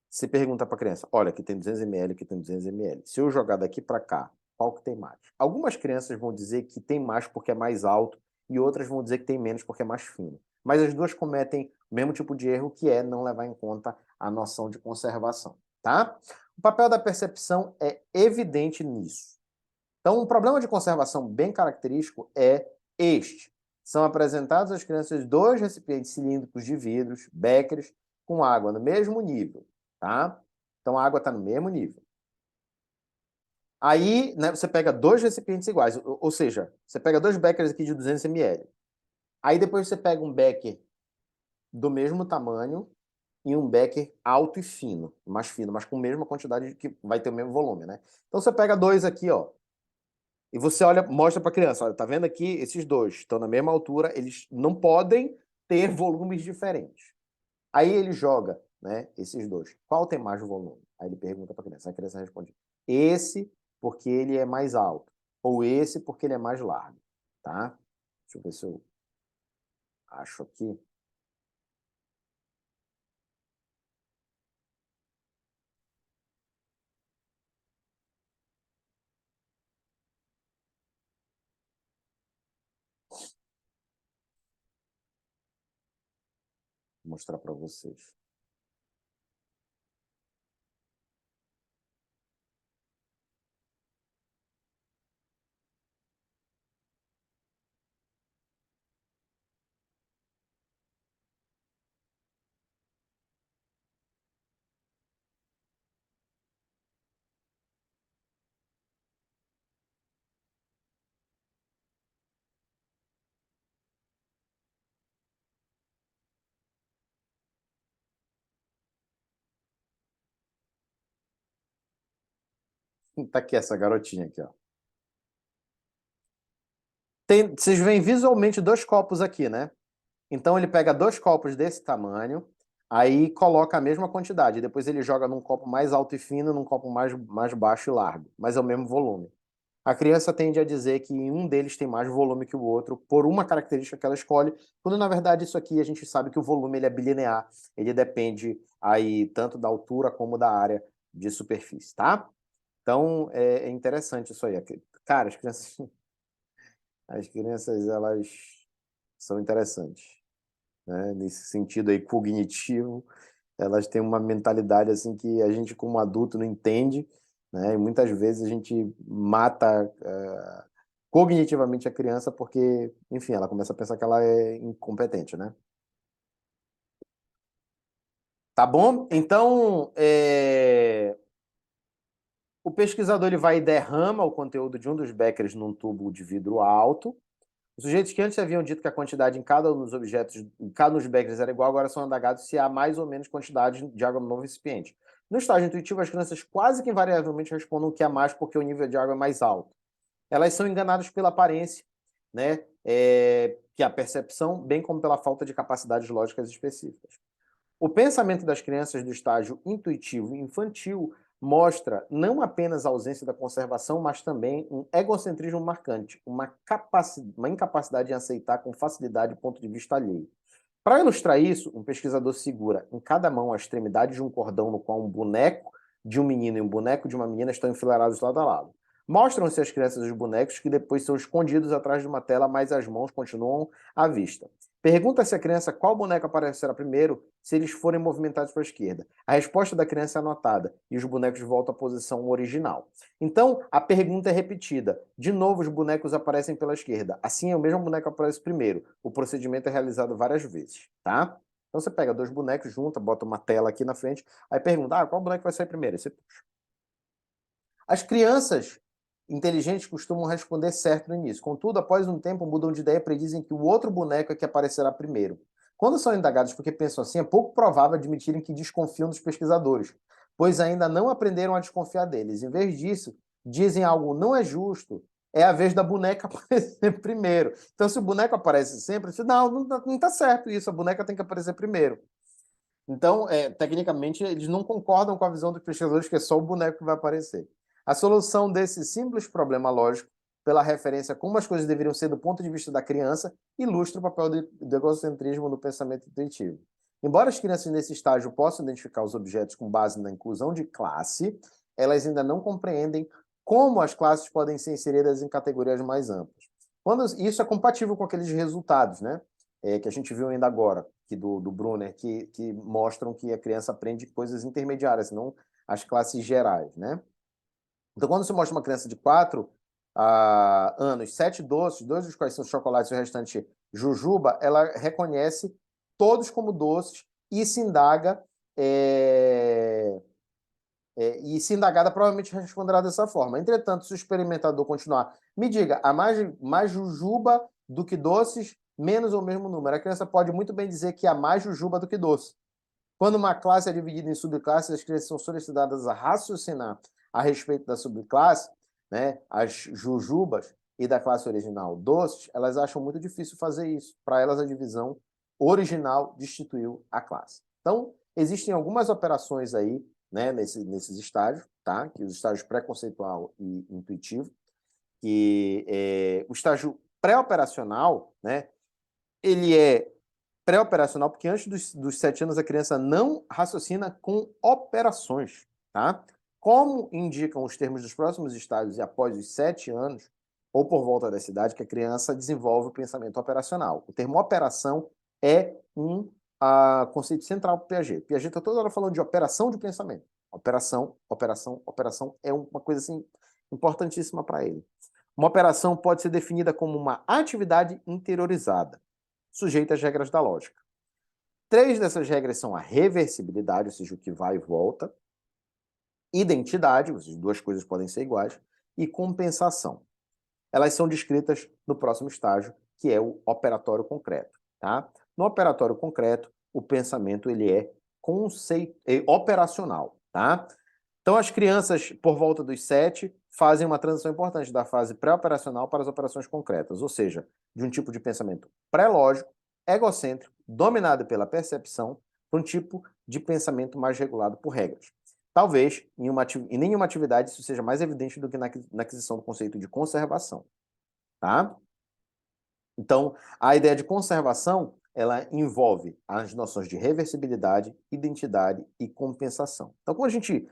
você pergunta para a criança, olha, aqui tem 200 ml, aqui tem 200 ml. Se eu jogar daqui para cá, qual que tem mais? Algumas crianças vão dizer que tem mais porque é mais alto e outras vão dizer que tem menos porque é mais fino. Mas as duas cometem o mesmo tipo de erro, que é não levar em conta a noção de conservação, tá? O papel da percepção é evidente nisso. Então, um problema de conservação bem característico é este. São apresentados às crianças 2 recipientes cilíndricos de vidros, béqueres, com água no mesmo nível, tá? Então, a água está no mesmo nível. Aí, né, você pega 2 recipientes iguais, ou seja, você pega 2 béqueres aqui de 200 ml. Aí depois você pega um becker do mesmo tamanho e um becker alto e fino, mas com a mesma quantidade que vai ter o mesmo volume, né? Então você pega 2 aqui, ó, e você olha, mostra para a criança, olha, tá vendo aqui? Esses 2 estão na mesma altura, eles não podem ter volumes diferentes. Aí ele joga, né, esses 2. Qual tem mais volume? Aí ele pergunta para a criança. A criança responde: esse porque ele é mais alto, ou esse porque ele é mais largo, tá? Deixa eu ver se eu acho aqui. Vou mostrar para vocês. Tá aqui essa garotinha aqui, ó. Vocês veem visualmente 2 copos aqui, né? Então ele pega 2 copos desse tamanho, aí coloca a mesma quantidade. Depois ele joga num copo mais alto e fino, num copo mais baixo e largo, mas é o mesmo volume. A criança tende a dizer que um deles tem mais volume que o outro por uma característica que ela escolhe, quando na verdade isso aqui a gente sabe que o volume ele é bilinear, ele depende aí tanto da altura como da área de superfície, tá? Então é interessante isso aí. Cara, as crianças elas são interessantes, né? Nesse sentido aí cognitivo, elas têm uma mentalidade assim que a gente como adulto não entende, né? E muitas vezes a gente mata cognitivamente a criança porque, enfim, ela começa a pensar que ela é incompetente, né? Tá bom? Então, o pesquisador ele vai e derrama o conteúdo de um dos béqueres num tubo de vidro alto. Os sujeitos que antes haviam dito que a quantidade em cada um dos objetos, em cada um dos béqueres era igual, agora são indagados se há mais ou menos quantidade de água no novo recipiente. No estágio intuitivo, as crianças quase que invariavelmente respondem que há mais porque o nível de água é mais alto. Elas são enganadas pela aparência, né? que é a percepção, bem como pela falta de capacidades lógicas específicas. O pensamento das crianças do estágio intuitivo infantil mostra não apenas a ausência da conservação, mas também um egocentrismo marcante, uma incapacidade em aceitar com facilidade o ponto de vista alheio. Para ilustrar isso, um pesquisador segura em cada mão a extremidade de um cordão no qual um boneco de um menino e um boneco de uma menina estão enfileirados lado a lado. Mostram-se as crianças os bonecos que depois são escondidos atrás de uma tela, mas as mãos continuam à vista. Pergunta-se à criança qual boneco aparecerá primeiro se eles forem movimentados para a esquerda. A resposta da criança é anotada e os bonecos voltam à posição original. Então, a pergunta é repetida. De novo, os bonecos aparecem pela esquerda. Assim, o mesmo boneco aparece primeiro. O procedimento é realizado várias vezes, tá? Então, você pega dois bonecos, junta, bota uma tela aqui na frente, aí pergunta, qual boneco vai sair primeiro? Aí você puxa. As crianças inteligentes costumam responder certo no início. Contudo, após um tempo, mudam de ideia e predizem que o outro boneco é que aparecerá primeiro. Quando são indagados porque pensam assim, é pouco provável admitirem que desconfiam dos pesquisadores, pois ainda não aprenderam a desconfiar deles. Em vez disso, dizem algo não é justo, é a vez da boneca aparecer primeiro. Então, se o boneco aparece sempre, não está certo isso, a boneca tem que aparecer primeiro. Então, tecnicamente, eles não concordam com a visão dos pesquisadores que é só o boneco que vai aparecer. A solução desse simples problema lógico, pela referência a como as coisas deveriam ser do ponto de vista da criança, ilustra o papel do egocentrismo no pensamento intuitivo. Embora as crianças nesse estágio possam identificar os objetos com base na inclusão de classe, elas ainda não compreendem como as classes podem ser inseridas em categorias mais amplas. Quando isso é compatível com aqueles resultados, né? Que a gente viu ainda agora, do Brunner, que mostram que a criança aprende coisas intermediárias, não as classes gerais, né? Então, quando você mostra uma criança de 4 anos, 7 doces, 2 dos quais são chocolates e o restante jujuba, ela reconhece todos como doces e se indaga, e se indagada provavelmente responderá dessa forma. Entretanto, se o experimentador continuar, me diga, há mais jujuba do que doces, menos ou mesmo número. A criança pode muito bem dizer que há mais jujuba do que doce. Quando uma classe é dividida em subclasses, as crianças são solicitadas a raciocinar a respeito da subclasse, né, as jujubas e da classe original doces, elas acham muito difícil fazer isso. Para elas, a divisão original destituiu a classe. Então, existem algumas operações aí, né, nesses estágios, tá? Que os estágios pré-conceitual e intuitivo, que o estágio pré-operacional, né, ele é pré-operacional porque antes dos 7 anos a criança não raciocina com operações, tá? Como indicam os termos dos próximos estágios e após os 7 anos, ou por volta dessa idade, que a criança desenvolve o pensamento operacional. O termo operação é um conceito central para o Piaget. Piaget está toda hora falando de operação de pensamento. Operação, operação, operação é uma coisa assim importantíssima para ele. Uma operação pode ser definida como uma atividade interiorizada, sujeita às regras da lógica. 3 dessas regras são a reversibilidade, ou seja, o que vai e volta, identidade, ou seja, 2 coisas podem ser iguais, e compensação. Elas são descritas no próximo estágio, que é o operatório concreto. Tá? No operatório concreto, o pensamento ele é operacional. Tá? Então, as crianças, por volta dos 7, fazem uma transição importante da fase pré-operacional para as operações concretas, ou seja, de um tipo de pensamento pré-lógico, egocêntrico, dominado pela percepção, para um tipo de pensamento mais regulado por regras. Talvez, em nenhuma atividade, isso seja mais evidente do que na aquisição do conceito de conservação. Tá? Então, a ideia de conservação, ela envolve as noções de reversibilidade, identidade e compensação. Então, como a gente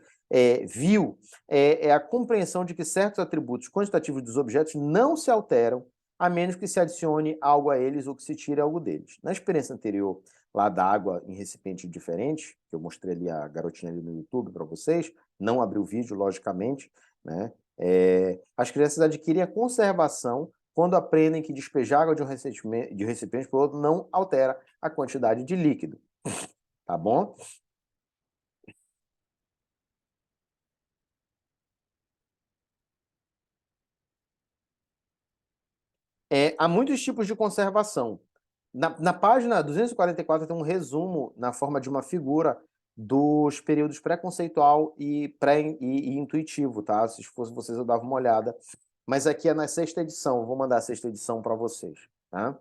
viu, é a compreensão de que certos atributos quantitativos dos objetos não se alteram a menos que se adicione algo a eles ou que se tire algo deles. Na experiência anterior, lá da água em recipiente diferente, que eu mostrei ali a garotinha ali no YouTube para vocês, não abri o vídeo, logicamente, né? As crianças adquirem a conservação quando aprendem que despejar água de um recipiente para o outro não altera a quantidade de líquido. Tá bom? Há muitos tipos de conservação. Na página 244 tem um resumo na forma de uma figura dos períodos pré-conceitual e intuitivo, tá? Se fosse vocês, eu dava uma olhada. Mas aqui é na 6ª edição, vou mandar a 6ª edição para vocês. Tá?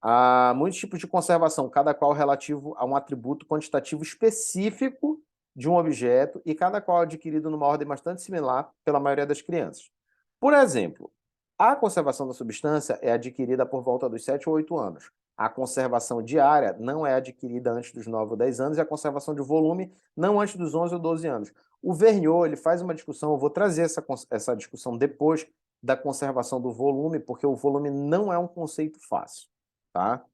Há muitos tipos de conservação, cada qual relativo a um atributo quantitativo específico de um objeto e cada qual adquirido numa ordem bastante similar pela maioria das crianças. Por exemplo, a conservação da substância é adquirida por volta dos 7 ou 8 anos. A conservação diária não é adquirida antes dos 9 ou 10 anos e a conservação de volume não antes dos 11 ou 12 anos. O Vergniaud, ele faz uma discussão, eu vou trazer essa discussão depois da conservação do volume, porque o volume não é um conceito fácil. Tá?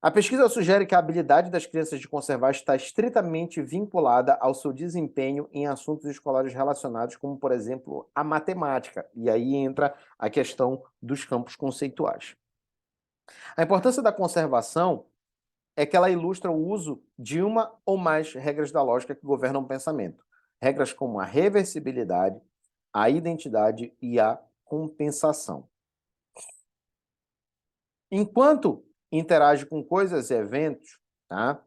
A pesquisa sugere que a habilidade das crianças de conservar está estritamente vinculada ao seu desempenho em assuntos escolares relacionados, como, por exemplo, a matemática. E aí entra a questão dos campos conceituais. A importância da conservação é que ela ilustra o uso de uma ou mais regras da lógica que governam o pensamento. Regras como a reversibilidade, a identidade e a compensação. Enquanto interage com coisas e eventos, tá?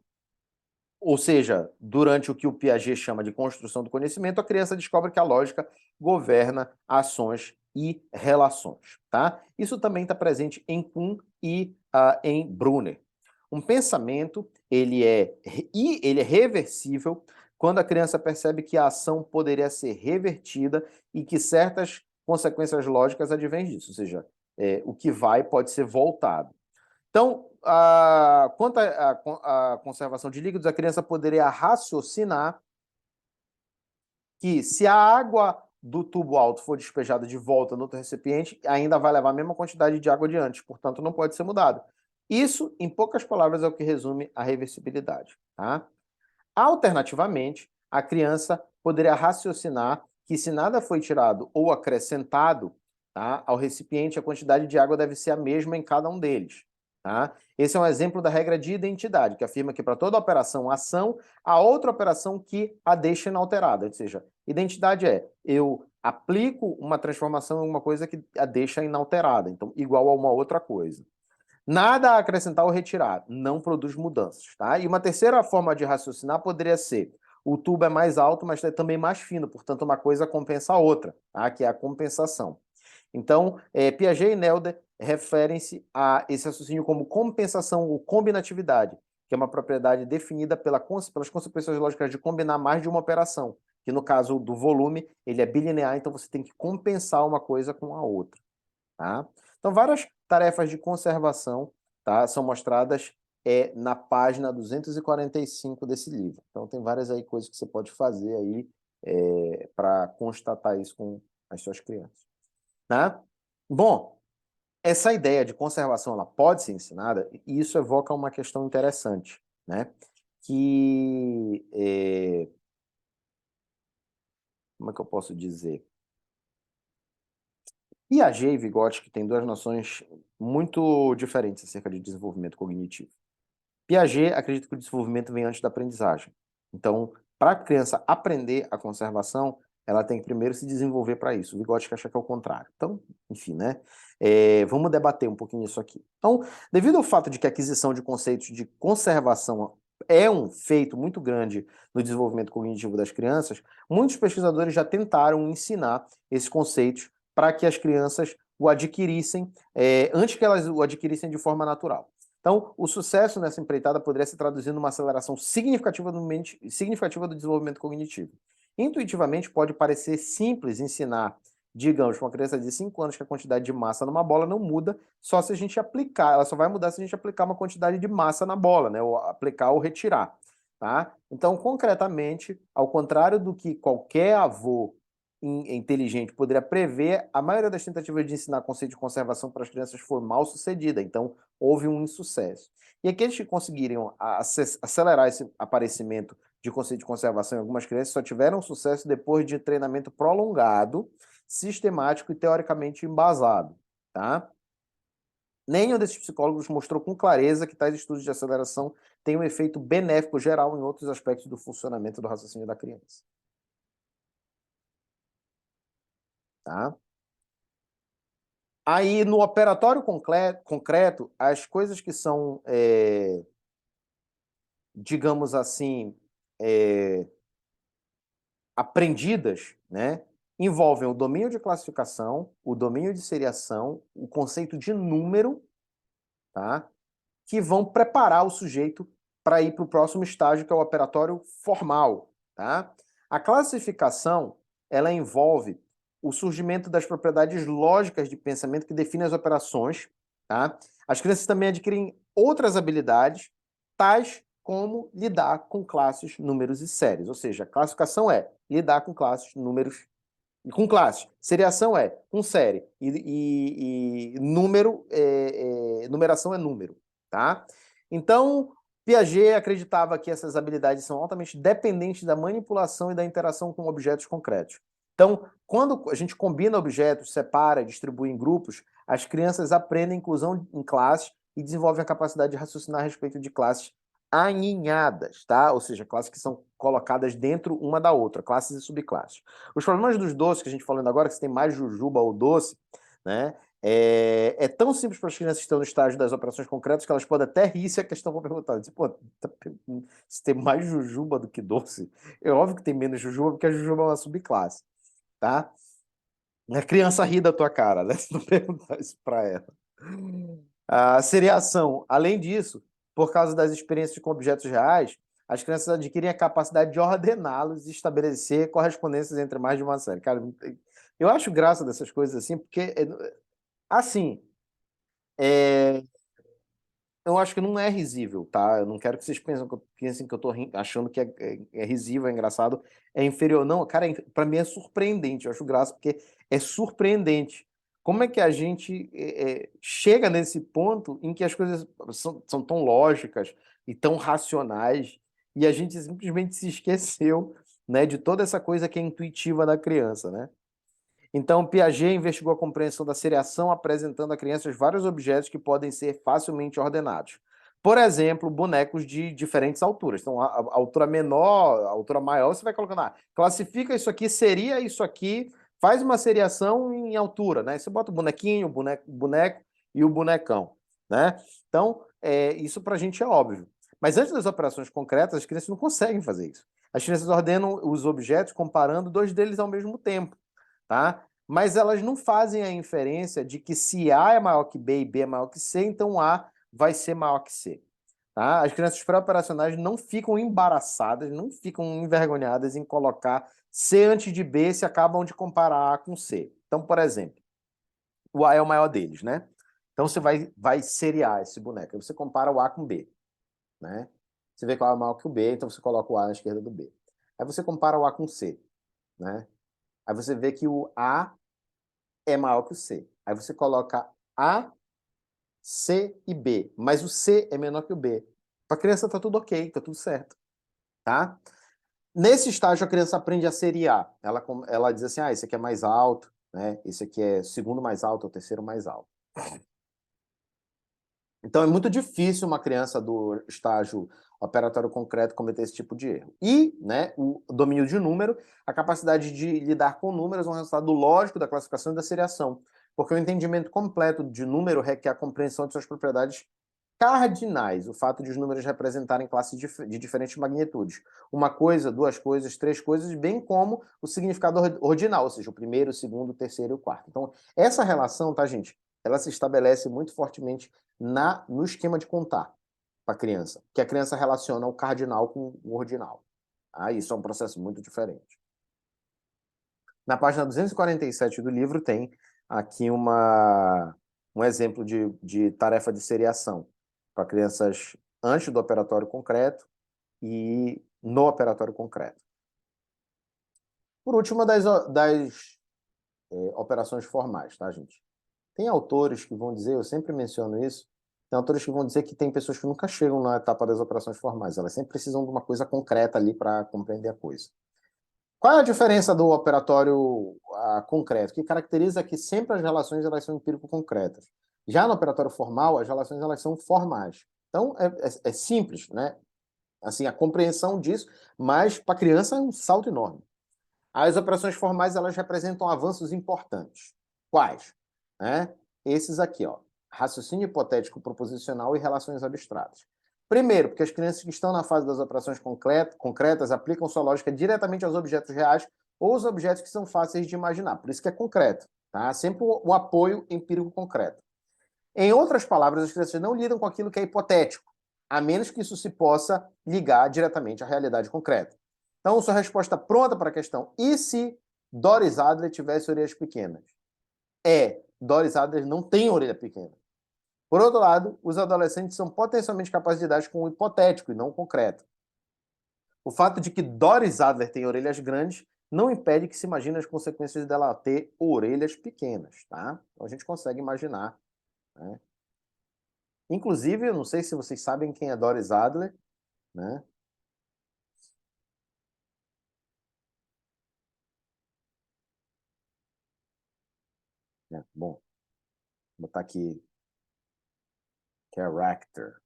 Ou seja, durante o que o Piaget chama de construção do conhecimento, a criança descobre que a lógica governa ações e relações. Tá? Isso também está presente em Kuhn e em Brunner. Um pensamento ele é reversível quando a criança percebe que a ação poderia ser revertida e que certas consequências lógicas advêm disso, ou seja, o que vai pode ser voltado. Então, quanto à conservação de líquidos, a criança poderia raciocinar que se a água do tubo alto for despejada de volta no outro recipiente, ainda vai levar a mesma quantidade de água de antes, portanto, não pode ser mudado. Isso, em poucas palavras, é o que resume a reversibilidade. Tá? Alternativamente, a criança poderia raciocinar que se nada foi tirado ou acrescentado, tá, ao recipiente, a quantidade de água deve ser a mesma em cada um deles. Tá? Esse é um exemplo da regra de identidade, que afirma que para toda operação ação, há outra operação que a deixa inalterada. Ou seja, identidade é eu aplico uma transformação em uma coisa que a deixa inalterada, então igual a uma outra coisa. Nada a acrescentar ou retirar, não produz mudanças. Tá? E uma terceira forma de raciocinar poderia ser: o tubo é mais alto, mas é também mais fino, portanto, uma coisa compensa a outra, tá? Que é a compensação. Então, Piaget e Nelder referem-se a esse raciocínio como compensação ou combinatividade, que é uma propriedade definida pelas consequências lógicas de combinar mais de uma operação, que no caso do volume, ele é bilinear, então você tem que compensar uma coisa com a outra. Tá? Então, várias tarefas de conservação, tá, são mostradas na página 245 desse livro. Então, tem várias aí coisas que você pode fazer aí para constatar isso com as suas crianças. Tá? Bom, essa ideia de conservação ela pode ser ensinada, e isso evoca uma questão interessante, né? Que, como é que eu posso dizer? Piaget e Vygotsky têm duas noções muito diferentes acerca de desenvolvimento cognitivo. Piaget acredita que o desenvolvimento vem antes da aprendizagem. Então, para a criança aprender a conservação, ela tem que primeiro se desenvolver para isso. O Vygotsky acha que é o contrário. Então, enfim, né? Vamos debater um pouquinho isso aqui. Então, devido ao fato de que a aquisição de conceitos de conservação é um feito muito grande no desenvolvimento cognitivo das crianças, muitos pesquisadores já tentaram ensinar esses conceitos para que as crianças o adquirissem, antes que elas o adquirissem de forma natural. Então, o sucesso nessa empreitada poderia se traduzir numa aceleração significativa do desenvolvimento cognitivo. Intuitivamente, pode parecer simples ensinar, digamos, para uma criança de 5 anos que a quantidade de massa numa bola não muda, só se a gente aplicar, ela só vai mudar se a gente aplicar uma quantidade de massa na bola, né? Ou aplicar ou retirar. Tá? Então, concretamente, ao contrário do que qualquer avô inteligente poderia prever, a maioria das tentativas de ensinar conceito de conservação para as crianças foi mal sucedida, então houve um insucesso. E aqueles que conseguiriam acelerar esse aparecimento de conceito de conservação em algumas crianças só tiveram sucesso depois de treinamento prolongado, sistemático e teoricamente embasado. Tá? Nenhum desses psicólogos mostrou com clareza que tais estudos de aceleração têm um efeito benéfico geral em outros aspectos do funcionamento do raciocínio da criança. Tá? Aí, no operatório concreto, as coisas que são, digamos assim, aprendidas, né, envolvem o domínio de classificação, o domínio de seriação, o conceito de número, tá? Que vão preparar o sujeito para ir para o próximo estágio, que é o operatório formal, tá? A classificação, ela envolve o surgimento das propriedades lógicas de pensamento que definem as operações, tá? As crianças também adquirem outras habilidades, tais como lidar com classes, números e séries. Ou seja, a classificação é lidar com classes, números com classes. Seriação é com série. E número, numeração é número, tá? Então, Piaget acreditava que essas habilidades são altamente dependentes da manipulação e da interação com objetos concretos. Então, quando a gente combina objetos, separa, distribui em grupos, as crianças aprendem inclusão em classes e desenvolvem a capacidade de raciocinar a respeito de classes aninhadas, tá? Ou seja, classes que são colocadas dentro uma da outra, classes e subclasses. Os problemas dos doces que a gente falou ainda agora, que você tem mais jujuba ou doce, né? É tão simples para as crianças que estão no estágio das operações concretas que elas podem até rir se a questão for perguntada. Pô, se tem mais jujuba do que doce, é óbvio que tem menos jujuba, porque a jujuba é uma subclasse, tá? A criança ri da tua cara, né? Se não perguntar isso para ela. A seriação, além disso, por causa das experiências com objetos reais, as crianças adquirem a capacidade de ordená-los e estabelecer correspondências entre mais de uma série. Cara, eu acho graça dessas coisas assim, porque, assim, é, eu acho que não é risível, tá? Eu não quero que vocês pensem que eu tô achando que é risível, é engraçado, é inferior. Não, cara, para mim é surpreendente. Eu acho graça porque é surpreendente. Como é que a gente chega nesse ponto em que as coisas são tão lógicas e tão racionais e a gente simplesmente se esqueceu, né, de toda essa coisa que é intuitiva da criança, né? Então, Piaget investigou a compreensão da seriação, apresentando a crianças vários objetos que podem ser facilmente ordenados. Por exemplo, bonecos de diferentes alturas. Então, a altura menor, a altura maior, você vai colocando, classifica isso aqui, seria isso aqui, faz uma seriação em altura, né? Você bota o bonequinho, o boneco e o bonecão, né? Então, isso para a gente é óbvio. Mas antes das operações concretas, as crianças não conseguem fazer isso. As crianças ordenam os objetos comparando dois deles ao mesmo tempo, tá? Mas elas não fazem a inferência de que se A é maior que B e B é maior que C, então A vai ser maior que C. Tá? As crianças pré-operacionais não ficam embaraçadas, não ficam envergonhadas em colocar C antes de B se acabam de comparar A com C. Então, por exemplo, o A é o maior deles, né? Então você vai seriar esse boneco. Aí você compara o A com o B, né? Você vê qual é maior que o B, então você coloca o A na esquerda do B. Aí você compara o A com o C, né? Aí você vê que o A é maior que o C. Aí você coloca A, C e B, mas o C é menor que o B. Para a criança tá tudo ok, tá tudo certo, tá? Nesse estágio a criança aprende a seriar. Ela diz assim, esse aqui é mais alto, né? Esse aqui é o segundo mais alto, o terceiro mais alto. Então é muito difícil uma criança do estágio operatório concreto cometer esse tipo de erro. E, né, o domínio de número, a capacidade de lidar com números é um resultado lógico da classificação e da seriação, porque o entendimento completo de número requer a compreensão de suas propriedades cardinais, o fato de os números representarem classes de diferentes magnitudes. Uma coisa, duas coisas, três coisas, bem como o significado ordinal, ou seja, o primeiro, o segundo, o terceiro e o quarto. Então, essa relação, tá, gente? Ela se estabelece muito fortemente no esquema de contar para a criança, que a criança relaciona o cardinal com o ordinal. Isso é um processo muito diferente. Na página 247 do livro tem aqui um exemplo de tarefa de seriação para crianças antes do operatório concreto e no operatório concreto. Por último, das operações formais, tá, gente? Tem autores que vão dizer, eu sempre menciono isso, tem autores que vão dizer que tem pessoas que nunca chegam na etapa das operações formais, elas sempre precisam de uma coisa concreta ali para compreender a coisa. Qual é a diferença do operatório concreto? Que caracteriza que sempre as relações elas são empírico-concretas. Já no operatório formal, as relações elas são formais. Então, é simples, né? Assim, a compreensão disso, mas para a criança é um salto enorme. As operações formais elas representam avanços importantes. Quais? Né? Esses aqui, ó. Raciocínio hipotético proposicional e relações abstratas. Primeiro, porque as crianças que estão na fase das operações concretas aplicam sua lógica diretamente aos objetos reais ou os objetos que são fáceis de imaginar. Por isso que é concreto, tá? Sempre um apoio empírico concreto. Em outras palavras, as crianças não lidam com aquilo que é hipotético, a menos que isso se possa ligar diretamente à realidade concreta. Então, sua resposta pronta para a questão: e se Doris Adler tivesse orelhas pequenas? Doris Adler não tem orelha pequena. Por outro lado, os adolescentes são potencialmente capazes de lidar com o hipotético e não o concreto. O fato de que Doris Adler tem orelhas grandes não impede que se imagine as consequências dela ter orelhas pequenas, tá? Então a gente consegue imaginar, né? Inclusive, eu não sei se vocês sabem quem é Doris Adler, né? Bom, vou botar aqui character.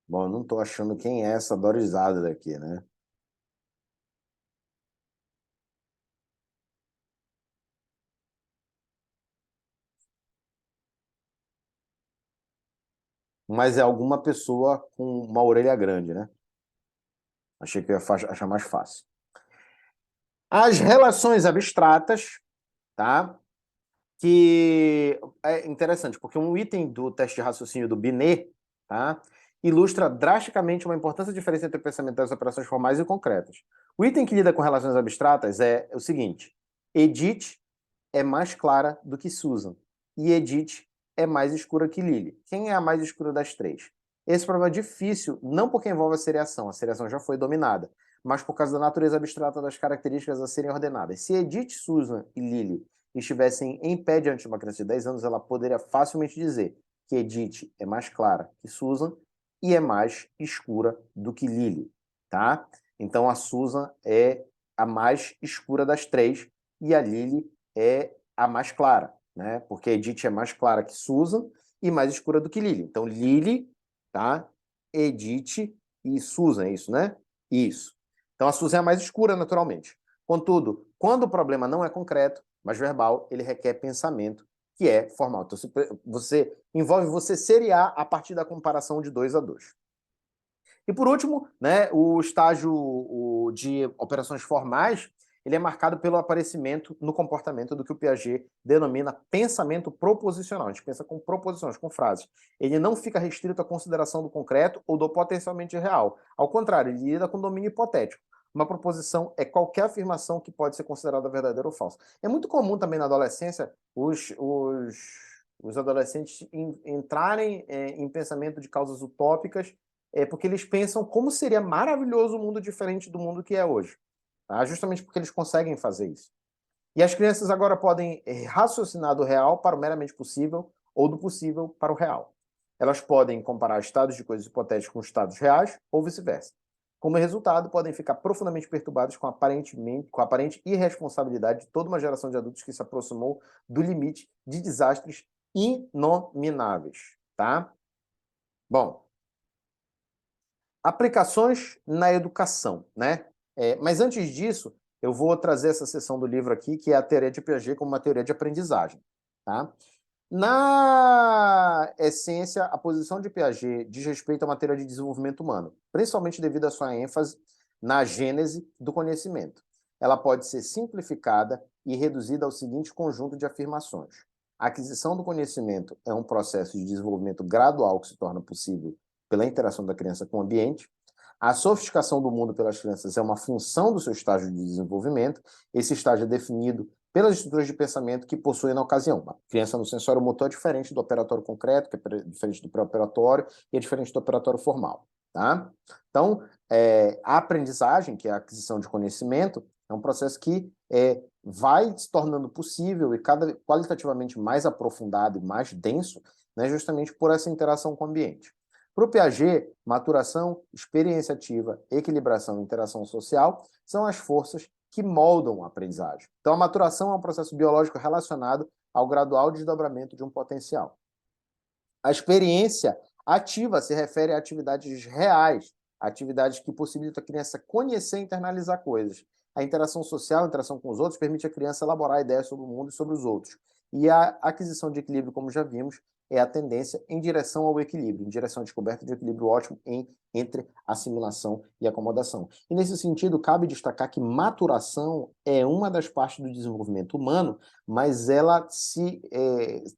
Bom, eu não estou achando quem é essa Doris Adler aqui, né? Mas é alguma pessoa com uma orelha grande, né? Achei que eu ia achar mais fácil. As relações abstratas, tá? Que é interessante, porque um item do teste de raciocínio do Binet, tá? Ilustra drasticamente uma importante diferença entre o pensamento das operações formais e concretas. O item que lida com relações abstratas é o seguinte: Edith é mais clara do que Susan, e Edith é mais escura que Lily. Quem é a mais escura das três? Esse problema é difícil, não porque envolve a seriação já foi dominada, mas por causa da natureza abstrata das características a serem ordenadas. Se Edith, Susan e Lily estivessem em pé diante de uma criança de 10 anos, ela poderia facilmente dizer que Edith é mais clara que Susan e é mais escura do que Lily, tá? Então a Susan é a mais escura das três e a Lily é a mais clara, né? Porque Edith é mais clara que Susan e mais escura do que Lily. Então Lily, tá? Edith e Susan, é isso, né? Isso. Então a Susan é a mais escura, naturalmente. Contudo, quando o problema não é concreto, mas verbal, ele requer pensamento, que é formal. Então, você envolve você seriar a partir da comparação de 2 a 2. E por último, né, o estágio de operações formais, ele é marcado pelo aparecimento no comportamento do que o Piaget denomina pensamento proposicional. A gente pensa com proposições, com frases. Ele não fica restrito à consideração do concreto ou do potencialmente real. Ao contrário, ele lida com domínio hipotético. Uma proposição é qualquer afirmação que pode ser considerada verdadeira ou falsa. É muito comum também na adolescência os adolescentes entrarem em pensamento de causas utópicas, porque eles pensam como seria maravilhoso o mundo diferente do mundo que é hoje. Tá? Justamente porque eles conseguem fazer isso. E as crianças agora podem raciocinar do real para o meramente possível ou do possível para o real. Elas podem comparar estados de coisas hipotéticas com estados reais ou vice-versa. Como resultado, podem ficar profundamente perturbados com a aparente irresponsabilidade de toda uma geração de adultos que se aproximou do limite de desastres inomináveis. Tá? Bom, aplicações na educação, né? Mas antes disso, eu vou trazer essa seção do livro aqui, que é a teoria de Piaget como uma teoria de aprendizagem, tá? Na essência, a posição de Piaget diz respeito a uma teoria de desenvolvimento humano, principalmente devido à sua ênfase na gênese do conhecimento. Ela pode ser simplificada e reduzida ao seguinte conjunto de afirmações: a aquisição do conhecimento é um processo de desenvolvimento gradual que se torna possível pela interação da criança com o ambiente. A sofisticação do mundo pelas crianças é uma função do seu estágio de desenvolvimento. Esse estágio é definido pelas estruturas de pensamento que possuem na ocasião. A criança no sensório motor é diferente do operatório concreto, que é diferente do pré-operatório, e é diferente do operatório formal. Tá? Então, a aprendizagem, que é a aquisição de conhecimento, é um processo que vai se tornando possível e qualitativamente mais aprofundado e mais denso, né, justamente por essa interação com o ambiente. Para o Piaget, maturação, experiência ativa, equilibração e interação social são as forças que moldam a aprendizagem. Então, a maturação é um processo biológico relacionado ao gradual desdobramento de um potencial. A experiência ativa se refere a atividades reais, atividades que possibilitam a criança conhecer e internalizar coisas. A interação social, a interação com os outros, permite à criança elaborar ideias sobre o mundo e sobre os outros. E a aquisição de equilíbrio, como já vimos, é a tendência em direção ao equilíbrio, em direção à descoberta de um equilíbrio ótimo entre assimilação e acomodação. E nesse sentido, cabe destacar que maturação é uma das partes do desenvolvimento humano, mas ela se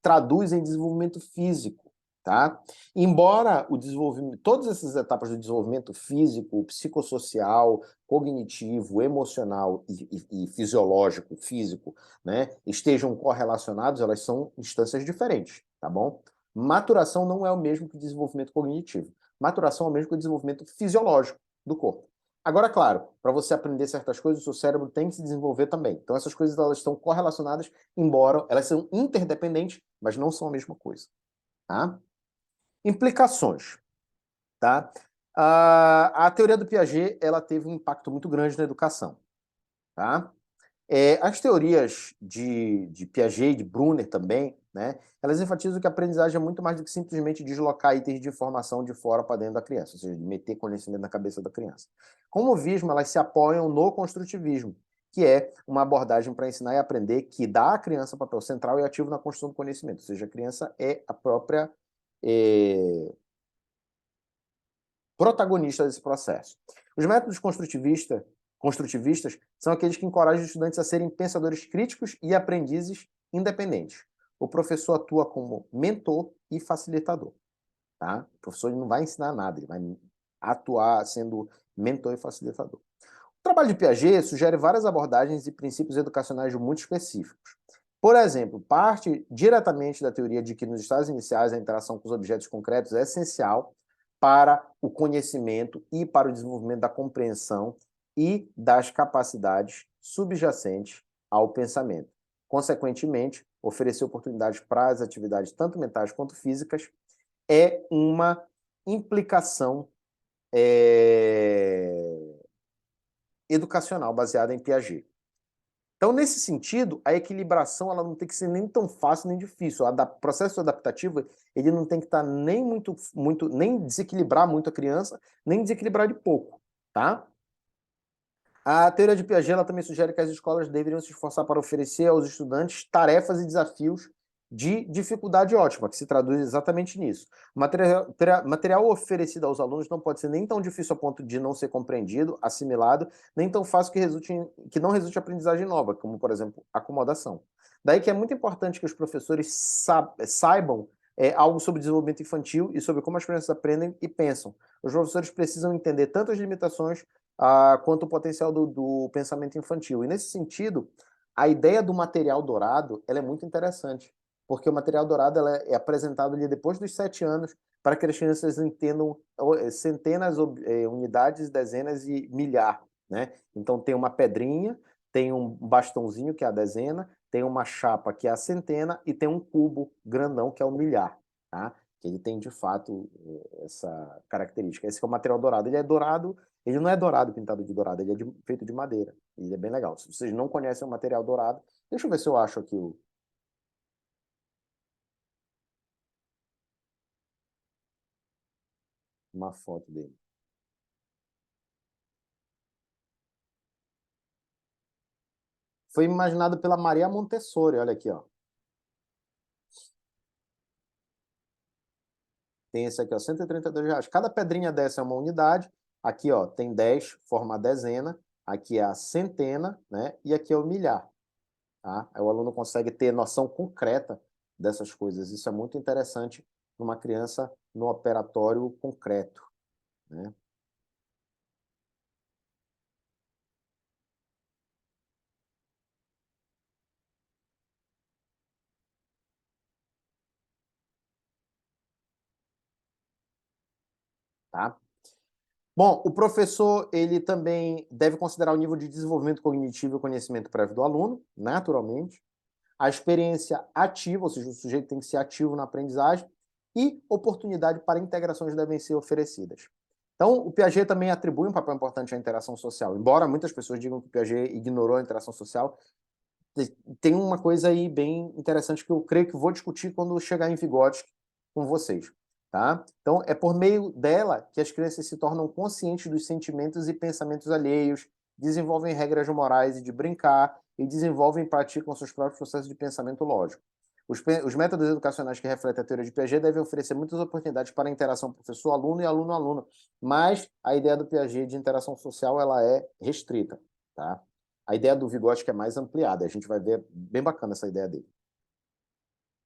traduz em desenvolvimento físico. Tá? Embora o desenvolvimento, todas essas etapas do desenvolvimento físico, psicossocial, cognitivo, emocional e fisiológico, físico, né, estejam correlacionados, elas são instâncias diferentes, tá bom? Maturação não é o mesmo que desenvolvimento cognitivo. Maturação é o mesmo que o desenvolvimento fisiológico do corpo. Agora, claro, para você aprender certas coisas, o seu cérebro tem que se desenvolver também. Então, essas coisas elas estão correlacionadas, embora elas são interdependentes, mas não são a mesma coisa. Tá? Implicações. Tá? A teoria do Piaget ela teve um impacto muito grande na educação. Tá? As teorias de Piaget e de Brunner também, né, elas enfatizam que a aprendizagem é muito mais do que simplesmente deslocar itens de informação de fora para dentro da criança, ou seja, de meter conhecimento na cabeça da criança. Como o vismo, elas se apoiam no construtivismo, que é uma abordagem para ensinar e aprender que dá à criança um papel central e ativo na construção do conhecimento, ou seja, a criança é a própria protagonista desse processo. Os métodos construtivistas são aqueles que encorajam os estudantes a serem pensadores críticos e aprendizes independentes. O professor atua como mentor e facilitador. Tá? O professor não vai ensinar nada, ele vai atuar sendo mentor e facilitador. O trabalho de Piaget sugere várias abordagens e princípios educacionais muito específicos. Por exemplo, parte diretamente da teoria de que nos estágios iniciais a interação com os objetos concretos é essencial para o conhecimento e para o desenvolvimento da compreensão e das capacidades subjacentes ao pensamento. Consequentemente, oferecer oportunidades para as atividades tanto mentais quanto físicas é uma implicação educacional baseada em Piaget. Então, nesse sentido, a equilibração ela não tem que ser nem tão fácil nem difícil. O processo adaptativo ele não tem que estar nem nem desequilibrar muito a criança, nem desequilibrar de pouco, tá? A teoria de Piaget ela também sugere que as escolas deveriam se esforçar para oferecer aos estudantes tarefas e desafios de dificuldade ótima, que se traduz exatamente nisso. O material oferecido aos alunos não pode ser nem tão difícil a ponto de não ser compreendido, assimilado, nem tão fácil que não resulte em aprendizagem nova, como, por exemplo, acomodação. Daí que é muito importante que os professores saibam algo sobre desenvolvimento infantil e sobre como as crianças aprendem e pensam. Os professores precisam entender tanto as limitações quanto o potencial do pensamento infantil. E, nesse sentido, a ideia do material dourado ela é muito interessante, porque o material dourado ela é apresentado ali depois dos 7 anos para que as crianças entendam centenas, unidades, dezenas e milhar. Né? Então, tem uma pedrinha, tem um bastãozinho, que é a dezena, tem uma chapa, que é a centena, e tem um cubo grandão, que é o milhar. Tá? Que ele tem, de fato, essa característica. Esse é o material dourado. Ele é dourado, ele não é dourado pintado de dourado, ele é feito de madeira. Ele é bem legal. Se vocês não conhecem o material dourado, deixa eu ver se eu acho aqui uma foto dele. Foi imaginado pela Maria Montessori, olha aqui, ó. Tem esse aqui, ó, R$ 132. Cada pedrinha dessa é uma unidade. Aqui, ó, tem 10, forma a dezena. Aqui é a centena, né? E aqui é o milhar. Tá? Aí o aluno consegue ter noção concreta dessas coisas. Isso é muito interessante numa criança no operatório concreto, né? Tá? Bom, o professor ele também deve considerar o nível de desenvolvimento cognitivo e o conhecimento prévio do aluno, naturalmente, a experiência ativa, ou seja, o sujeito tem que ser ativo na aprendizagem, e oportunidade para integrações devem ser oferecidas. Então, o Piaget também atribui um papel importante à interação social. Embora muitas pessoas digam que o Piaget ignorou a interação social, tem uma coisa aí bem interessante que eu creio que vou discutir quando chegar em Vygotsky com vocês. Tá? Então, é por meio dela que as crianças se tornam conscientes dos sentimentos e pensamentos alheios, desenvolvem regras morais e de brincar, e desenvolvem e praticam seus próprios processos de pensamento lógico. Os métodos educacionais que refletem a teoria de Piaget devem oferecer muitas oportunidades para a interação professor-aluno e aluno-aluno, mas a ideia do Piaget de interação social ela é restrita, tá? A ideia do Vygotsky é mais ampliada, a gente vai ver bem bacana essa ideia dele.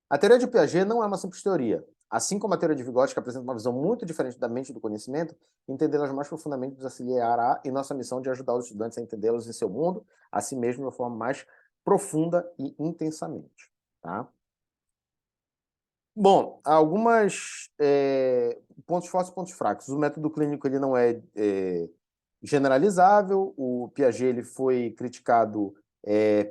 A teoria de Piaget não é uma simples teoria. Assim como a teoria de Vygotsky apresenta uma visão muito diferente da mente e do conhecimento, entendê-las mais profundamente nos auxiliará em nossa missão de ajudar os estudantes a entendê-los em seu mundo, a si mesmo de uma forma mais profunda e intensamente. Tá? Bom, algumas pontos fortes e pontos fracos. O método clínico ele não é generalizável. O Piaget ele foi criticado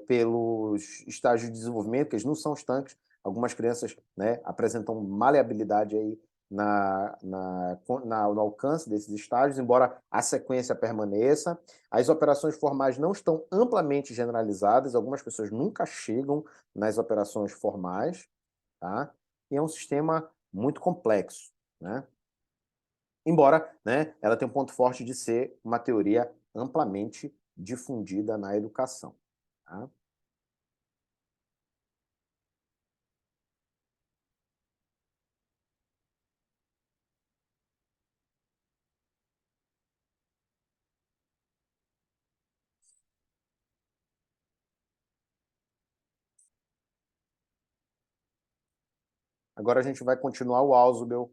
pelos estágios de desenvolvimento, que eles não são estanques. Algumas crianças, né, apresentam maleabilidade aí no alcance desses estágios, embora a sequência permaneça. As operações formais não estão amplamente generalizadas. Algumas pessoas nunca chegam nas operações formais, tá? E é um sistema muito complexo, né? Embora, né, ela tenha um ponto forte de ser uma teoria amplamente difundida na educação. Tá? Agora a gente vai continuar o Ausubel